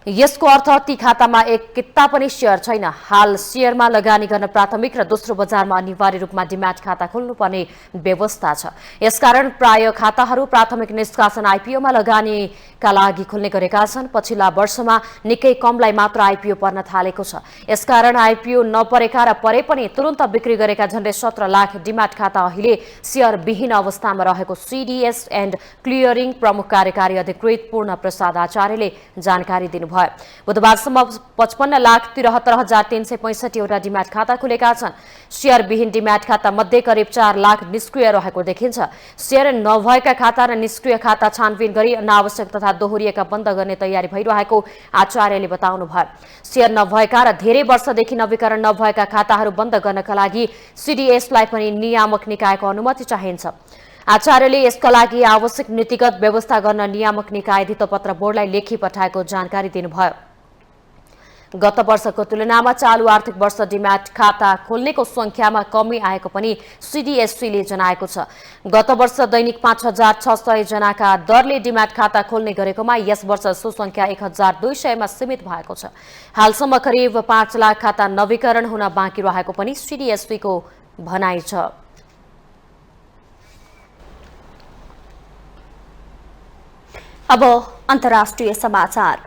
यसको अर्थ ती खातामा एक किता पनि शेयर छैन। हाल शेयरमा लगानी गर्न प्राथमिक र दोस्रो बजारमा अनिवार्य रूपमा डिम्याट खाता खोल्नुपर्ने व्यवस्था छ। यसकारण प्राय खाताहरू प्राथमिक निष्कासन आइपिओमा लगानीका लागि खोल्ने गरेका छन्। पछिल्ला वर्षमा निकै कमलाई मात्र आइपिओ पर्न थालेको छ। यसकारण आइपिओ नपरेका र परे पनि तुरन्त बिक्री गरेका झन्डै 17 लाख डिम्याट खाता अहिले शेयर विहीन अवस्थामा रहेको सीडीएस एन्ड क्लियरिङ प्रमुख कार्यकारी अधिकृत पूर्ण प्रसाद आचार्यले जानकारी दिनुभयो। बुधबारसम्म 55,73,365 वटा डिम्याट खाता खुलेका छन्। शेयर विहीन डिम्याट खाता मध्ये करिब 4 लाख निष्क्रिय रहेको देखिन्छ। शेयर नभएका खाता र निष्क्रिय खाता छानबिन गरी अनावश्यक तथा दोहोरिएका बन्द गर्ने तयारी भइरहेको आचार्यले बताउनुभयो। शेयर नभएका र धेरै वर्षदेखि नवीकरण नभएका खाताहरू बन्द गर्नका लागि सीडीएसलाई पनि नियामक निकायको अनुमति चाहिन्छ। आचार्यले यसका लागि आवश्यक नीतिगत व्यवस्था गर्न नियामक निकाय धितोपत्र बोर्डलाई लेखी पठाएको जानकारी दिनुभयो। गत वर्षको तुलनामा चालू आर्थिक वर्ष डिम्याट खाता खोल्नेको संख्यामा कमी आएको पनि सीडीएससीले जनाएको छ। गत वर्ष दैनिक 5,600 जनाका दरले डिम्याट खाता खोल्ने गरेकोमा यस वर्ष सो संख्या 1,200 मा सीमित भएको छ। हालसम्म करिब 5 लाख खाता नवीकरण हुन बाँकी रहेको पनि सीडीएससीको भनाइ छ। अब अन्तर्राष्ट्रिय समाचार।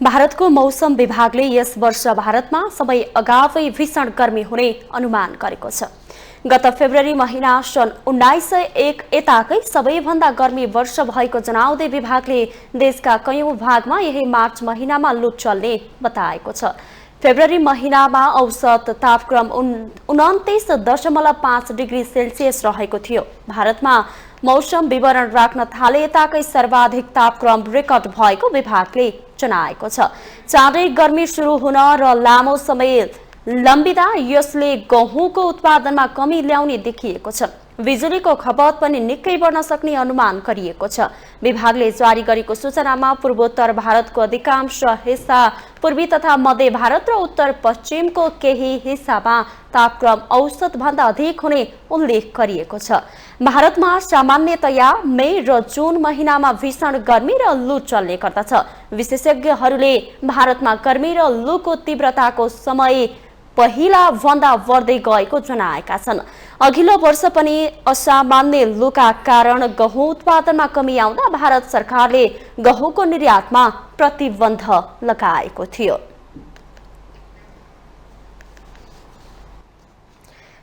भारतको मौसम विभागले यस वर्ष भारतमा समय अगावै भीषण गर्मी हुने अनुमान गरेको छ। गत फेब्रुअरी महिना सन् 1901 यताकै सबैभन्दा गर्मी वर्ष भएको जनाउँदै विभागले देशका कयौं भागमा यही मार्च महिनामा लु चल्ने बताएको छ। फेब्रुअरी महिनामा औसत तापक्रम 29.5 डिग्री सेल्सियस रहेको थियो। भारतमा मौसम विवरण राख्न थाले यताकै सर्वाधिक तापक्रम रेकर्ड भएको विभागले जनाएको छ। चाँडै गर्मी सुरु हुन र लामो समय लम्बिँदा यसले गहुँको उत्पादनमा कमी ल्याउने देखिएको छ। बिजुलीको खपत पनि निकै बढ्न सक्ने अनुमान गरिएको छ। विभागले जारी गरेको सूचनामा पूर्वोत्तर भारतको अधिकांश हिस्सा, पूर्वी तथा मध्य भारत र उत्तर पश्चिमको केही हिस्सामा तापक्रम औसत भन्दा अधिक हुने उल्लेख गरिएको छ। भारतमा सामान्यतया मे र जुन महिनामा भीषण गर्मी र लु चल्ने गर्दछ। विशेषज्ञहरूले भारतमा गर्मी र लुको तीव्रताको समय पहिला भन्दा बढ्दै गएको जनाएका छन्। अघिल्लो वर्ष पनि असामान्य लुका कारण गहुँ उत्पादनमा कमी आउँदा भारत सरकारले गहुँको निर्यातमा प्रतिबन्ध लगाएको थियो।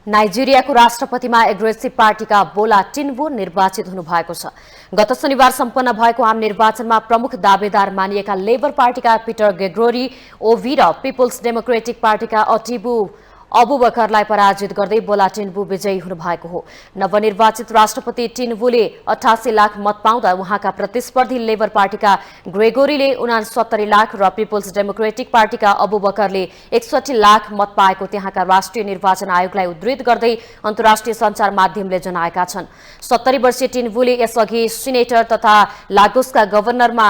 नाइजेरियाको राष्ट्रपतिमा एग्रेसिभ पार्टीका बोला टिन्बु निर्वाचित हुनुभएको छ। गत शनिबार सम्पन्न भएको आम निर्वाचनमा प्रमुख दावेदार मानिएका लेबर पार्टीका पिटर गेग्रोरी ओभी र पिपुल्स डेमोक्रेटिक पार्टीका अटिबु अबु बकरलाई पराजित गर्दै बोला टिन्बु विजयी हुनुभएको हो। नवनिर्वाचित राष्ट्रपति टिन्बुले 88 लाख मत पाउँदा उहाँका प्रतिस्पर्धी लेबर पार्टीका ग्रेगोरीले 69 लाख र पिपुल्स डेमोक्रेटिक पार्टीका अबु बकरले 61 लाख मत पाएको त्यहाँका राष्ट्रिय निर्वाचन आयोगलाई उद्धृत गर्दै अन्तर्राष्ट्रिय सञ्चार माध्यमले जनाएका छन्। 70 वर्षीय टिन्बुले यसअघि सिनेटर तथा लागोसका गभर्नरमा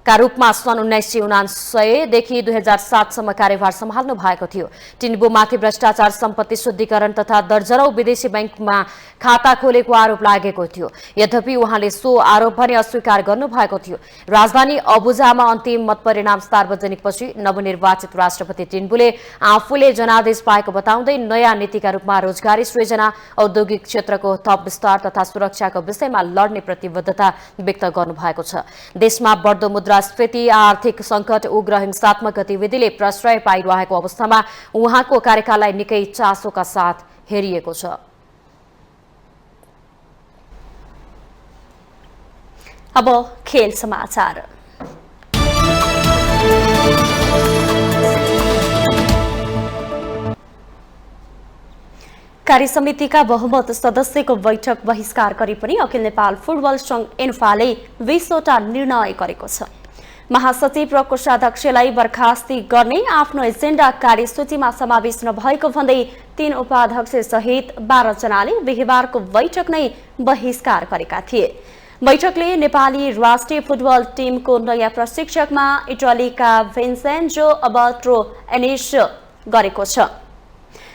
का रूपमा सन् 1999 देखि 2007 सम्म कार्यभार सम्हाल्नु भएको थियो। टिन्बुमाथि भ्रष्टाचार, सम्पत्ति शुद्धिकरण तथा दर्जनौं विदेशी बैंकमा खाता खोलेको आरोप लागेको थियो। यद्यपि उहाँले सो आरोप भने अस्वीकार गर्नु भएको थियो। राजधानी अबुजामा अन्तिम मत परिणाम सार्वजनिकपछि नवनिर्वाचित राष्ट्रपति टिन्बुले आफूले जनादेश पाएको बताउँदै नयाँ नीतिका रूपमा रोजगारी सृजना, औद्योगिक क्षेत्रको थप विस्तार तथा सुरक्षाको विषयमा लड्ने प्रतिबद्धता व्यक्त गर्नुभएको छ। देशमा बढ्दो मुद्रास्फीति, आर्थिक संकट, उग्र हिंसात्मक गतिविधिले प्रश्रय पाइरहेको अवस्थामा उहाँको कार्यकाललाई निकै चासोका साथ हेरिएको छ। अब खेल समाचार। कार्यसमितिका बहुमत सदस्यको बैठक बहिष्कार गरी पनि अखिल नेपाल फुटबल संघ एन्फाले 20 वटा निर्णय गरेको छ। महासचिव र कोषाध्यक्षलाई बर्खास्ती गर्ने आफ्नो एजेन्डा कार्यसूचीमा समावेश नभएको भन्दै 3 उपाध्यक्ष सहित 12 जनाले बिहीबारको बैठक नै बहिष्कार गरेका थिए। बैठकले नेपाली राष्ट्रिय फुटबल टिमको नयाँ प्रशिक्षकमा इटालीका भिन्सेन्जो अबर्टो एनिस गरेको छ।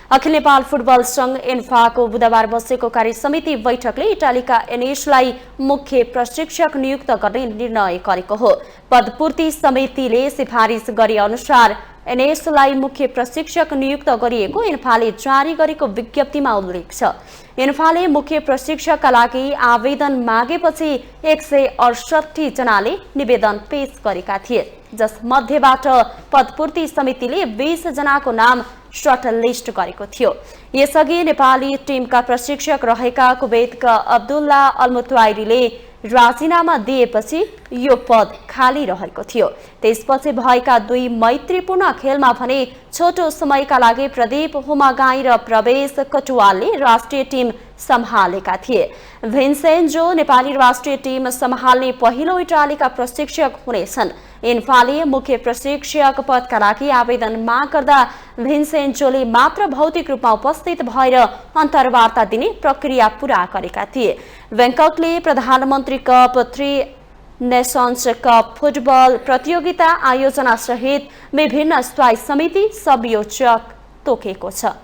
अखिल नेपाल फुटबल संघ एन्फाको बुधबार बसेको कार्यसमिति बैठकले इटालीका एनिसलाई मुख्य प्रशिक्षक नियुक्त गर्ने निर्णय गरेको हो। पदपूर्ति समितिले सिफारिस गरे अनुसार एनएसलाई मुख्य प्रशिक्षक नियुक्त गरिएको एन्फाले जारी गरेको विज्ञप्तिमा उल्लेख छ। एन्फाले मुख्य प्रशिक्षकका लागि आवेदन मागेपछि 168 जनाले निवेदन पेश गरेका थिए, जसमध्येबाट पदपूर्ति समितिले 20 जनाको नाम सर्ट लिस्ट गरेको थियो। यसअघि नेपाली टिमका प्रशिक्षक रहेका कुवेतका अब्दुल्ला अल्मुत्वाइरीले राजीनामा दिएपछि यो पद खाली रहेको थियो। त्यसपछि भएका 2 मैत्रीपूर्ण खेलमा भने छोटो समयका लागि प्रदीप हुमागाई र प्रवेश कटुवालले राष्ट्रिय टिम सम्हालेका थिए। भिन्सेन्जो नेपाली राष्ट्रिय टिम सम्हाल्ने पहिलो इटालीका प्रशिक्षक हुनेछन्। एन्फाले मुख्य प्रशिक्षक पदका लागि आवेदन माग गर्दा भिन्सेन्जोले मात्र भौतिक रूपमा उपस्थित भएर अन्तर्वार्ता दिने प्रक्रिया पूरा गरेका थिए। ब्याङ्ककले प्रधानमन्त्री कप, 3 नेसन्स कप फुटबल प्रतियोगिता आयोजना सहित विभिन्न स्थायी समिति संयोजक तोकेको छ।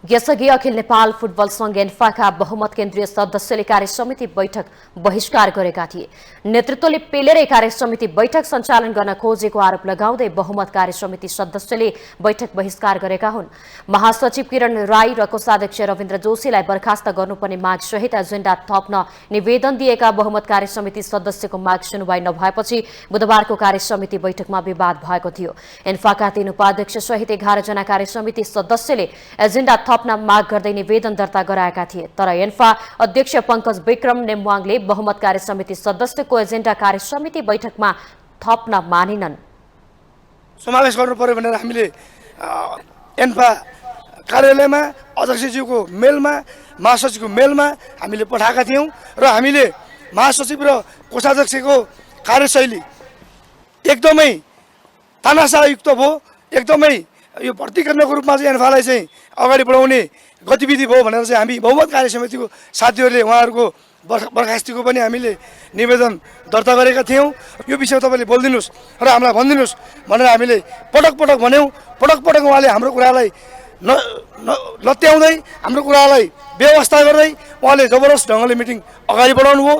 यसअघि अखिल नेपाल फुटबल संघ एन्फाका बहुमत केन्द्रीय सदस्यले कार्यसमिति बैठक बहिष्कार गरेका थिए। नेतृत्वले पेलेरै कार्यसमिति बैठक सञ्चालन गर्न खोजेको आरोप लगाउँदै बहुमत कार्यसमिति सदस्यले बैठक बहिष्कार गरेका हुन्। महासचिव किरण राई र कोषाध्यक्ष रविन्द्र जोशीलाई बर्खास्त गर्नुपर्ने माग सहित एजेन्डा थप्न निवेदन दिएका बहुमत कार्यसमिति सदस्यको माग सुनवाई नभएपछि बुधबारको कार्यसमिति बैठकमा विवाद भएको थियो। एन्फाका 3 उपाध्यक्ष सहित 11 जना कार्यसमिति सदस्यले एजेन्डा थप्न माग गर्दै निवेदन दर्ता गराएका थिए, तर एन्फा अध्यक्ष पंकज विक्रम नेम्वाङले बहुमत कार्यसमिति सदस्यको एजेन्डा कार्यसमिति बैठकमा थप्न मानिनन्। समावेश गर्नु पर्यो भनेर हामीले एन्फा कार्यालयमा अध्यक्षज्यूको मेलमा, महासचिवको मेलमा हामीले पठाएका थियौँ र हामीले महासचिव र कोषाध्यक्षको कार्यशैली एकदमै तानाशाहयुक्त भयो। एकदमै यो प्रतिकरणको रूपमा चाहिँ एन्फालाई चाहिँ अगाडि बढाउने गतिविधि भयो भनेर चाहिँ हामी बहुमत कार्यसमितिको साथीहरूले उहाँहरूको बर्खास्तीको पनि हामीले निवेदन दर्ता गरेका थियौँ। यो विषय तपाईँले बोलिदिनुहोस् र हामीलाई भनिदिनुहोस् भनेर हामीले पटक पटक भन्यौँ। पटक पटक उहाँले हाम्रो कुरालाई लत्याउँदै हाम्रो कुरालाई व्यवस्था गर्दै उहाँले जबरजस्त ढङ्गले मिटिङ अगाडि बढाउनु भयो।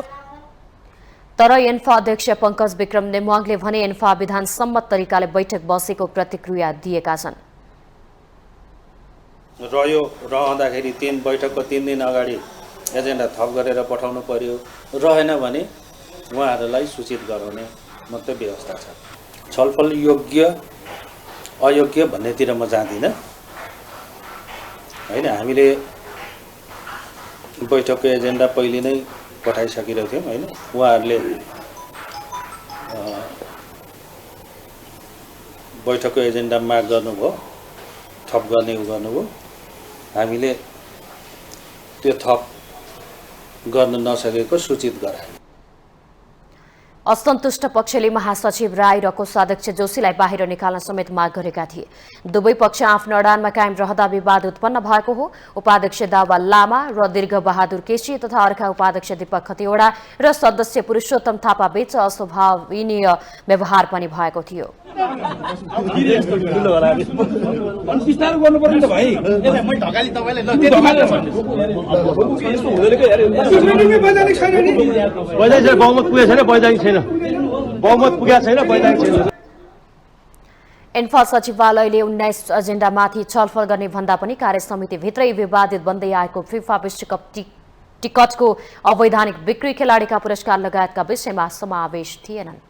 तर एन्फा अध्यक्ष पंकज विक्रम नेम्वाङले भने एन्फा विधान सम्मत तरिकाले बैठक बसेको प्रतिक्रिया दिएका छन्। रह्यो रहँदाखेरि 3 बैठकको 3 दिन अगाडि एजेन्डा थप गरेर पठाउनु पर्यो, रहेन भने उहाँहरूलाई सूचित गराउने मात्रै व्यवस्था छ। छलफल योग्य अयोग्य भन्नेतिर म जाँदिनँ हैन। हामीले बैठकको एजेन्डा पहिले नै पठाइसकेका थियौँ हैन। उहाँहरूले बैठकको एजेन्डा माग गर्नुभयो, थप गर्ने उ गर्नुभयो। हामीले त्यो थप गर्न नसकेको सूचित गरायौँ। असन्तुष्ट पक्षले महासचिव राई र कोषाध्यक्ष जोशीलाई बाहिर निकाल्न समेत माग गरेका थिए। दुवै पक्ष आफ्नो अडानमा कायम रहँदा विवाद उत्पन्न भएको हो। उपाध्यक्ष दावा लामा र दीर्घ बहादुर केसी तथा अर्का उपाध्यक्ष दीपक खतिवडा र सदस्य पुरुषोत्तम थापा बीच अस्वाभाविक व्यवहार पनि भएको थियो। एन्फा सचिवालयले 19 एजेन्डामाथि छलफल गर्ने भन्दा पनि कार्यसमितिभित्रै विवादित बन्दै आएको फिफा विश्वकप टिकटको अवैधानिक बिक्री, खेलाडीका पुरस्कार लगायतका विषयमा समावेश थिएनन्।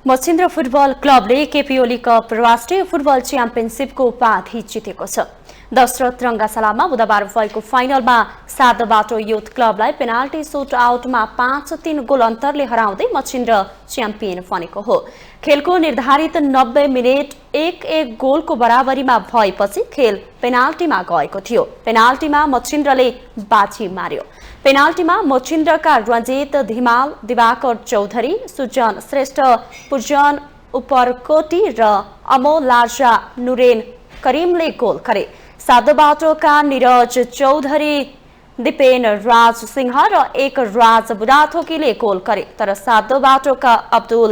मच्छिन्द्र फुटबल क्लबले केपी ओली कप राष्ट्रिय फुटबल च्याम्पियनसिपको उपाधि जितेको छ। दशरथ रंगाशालामा बुधबार भएको फाइनलमा सातोबाटो युथ क्लबलाई पेनाल्टी सुट आउटमा 5-3 गोल अन्तरले हराउँदै मच्छिन्द्र च्याम्पियन बनेको हो। खेलको निर्धारित 90 मिनेट 1-1 गोलको बराबरीमा भएपछि खेल पेनाल्टीमा गएको थियो। पेनाल्टीमा मच्छिन्द्रले बाजी मार्यो। पेनाल्टीमा मच्छिन्द्रका रञ्जित धिमाल, दिवाकर चौधरी, सुजन श्रेष्ठ, पुजन उपरकोटी र अमोल लार्जा नुरेन करिमले गोल करे। सातोबाटोका निरज चौधरी, दिपेन राज सिंह र एक राज बुढाथोकीले गोल करे। तर सातोबाटोका अब्दुल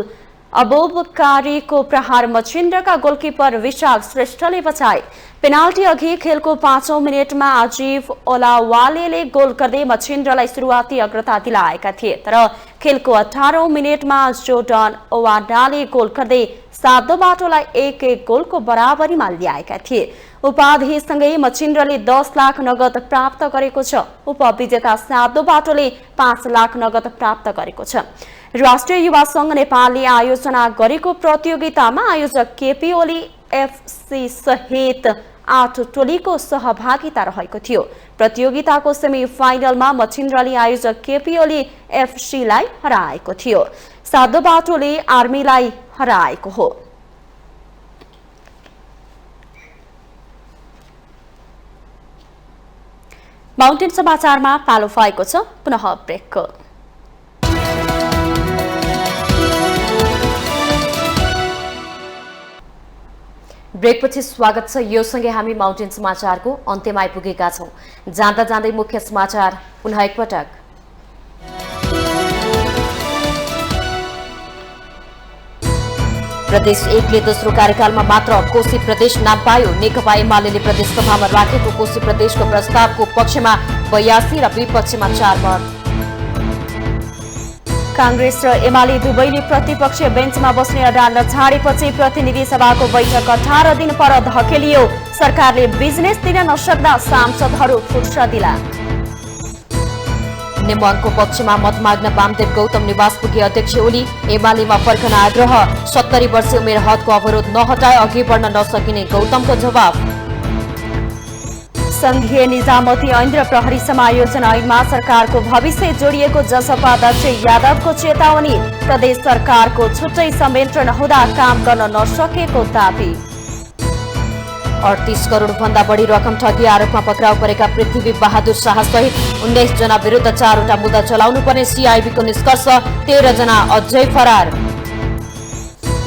अबुबकारीको प्रहार मच्छिन्द्रका गोलकिपर विशाल श्रेष्ठले बचाए। पेनाल्टी अघि खेलको 5औं मिनेटमा अजीव ओलावालेले गोल गर्दै मच्छिन्द्रलाई सुरुवाती अग्रता दिलाएका थिए। तर खेलको 18औं मिनेटमा जोर्डन ओवाडाले गोल गर्दै सातोबाटोलाई 1-1 गोलको बराबरीमा ल्याएका थिए। उपाधिसँगै मच्छिन्द्रले 10 लाख नगद प्राप्त गरेको छ। उपविजेता सातोबाटोले 5 लाख नगद प्राप्त गरेको छ। राष्ट्रिय युवा संघ नेपालले आयोजना गरेको प्रतियोगितामा आयोजक केपी ओली एफसी सहित 8 टोलीको सहभागिता रहेको थियो। प्रतियोगिताको सेमी फाइनलमा मच्छिन्द्रले आयोजक केपी ओली एफसीलाई हराएको थियो। सातोबाटोले आर्मीलाई हराएको हो। माउन्टेन समाचारमा पालो पाएको छ पुनः ब्रेकको। ब्रेकपछि स्वागत छ। यो सँगै हामी माउन्टेन समाचारको अन्त्यमा आइपुगेका छौं। जाँदा जाँदै मुख्य समाचार पुनः एकपटक। प्रदेश 1 ले दोस्रो कार्यकालमा मात्र कोशी प्रदेश नाम पायो। नेकपा एमाले प्रदेश सभामा राखेको कोशी प्रदेशको प्रस्तावको पक्षमा 82 र विपक्षमा 4 मत। कांग्रेस र एमाले दुवैले प्रतिपक्षीय बेन्चमा बस्ने अडान छाडेपछि प्रतिनिधि सभाको बैठक 18 दिन पर धकेलियो। सरकारले बिजनेस दिन नसक्दा सांसदहरू फुर्सद दिला। नेमङको पक्षमा मत माग्न वामदेव गौतम निवास पुगे अध्यक्ष ओली। एमालेमा फर्कन आग्रह। 70 वर्ष उमेर हदको अवरोध नहटाए अघि बढ्न नसकिने गौतमको जवाब। संघीय निजामती ऐन र प्रहरी समायोजन ऐनमा सरकारको भविष्य जोडिएको जसपा अध्यक्ष यादवको चेतावनी। प्रदेश सरकारको छुट्टै संयन्त्र नहुँदा काम गर्न नसकेको दावी। 38 करोड भन्दा बढी रकम ठगी आरोपमा पक्राउ परेका पृथ्वी बहादुर शाह सहित 19 जना विरुद्ध 4 वटा मुद्दा चलाउनु पर्ने सीआईबीको निष्कर्ष। 13 जना अझै फरार।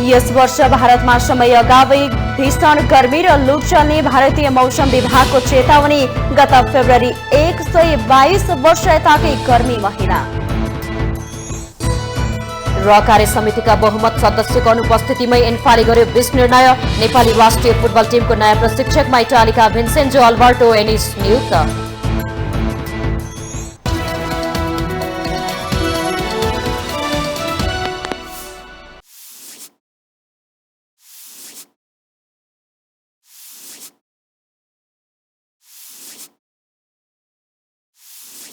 यस वर्ष भारतमा समय अगावै भीषण गर्मी र लू चल्ने भारतीय मौसम विभागको चेतावनी। गत फेब्रुअरी 122 वर्ष यताकै गर्मी महिना। र कार्य समितिका बहुमत सदस्यको अनुपस्थितिमै एन्फाले गर्यो 20 निर्णय। नेपाली राष्ट्रिय फुटबल टिमको नयाँ प्रशिक्षकमा इटालीका भिन्सेन्जो अल्बर्टो एनिस नियुक्त।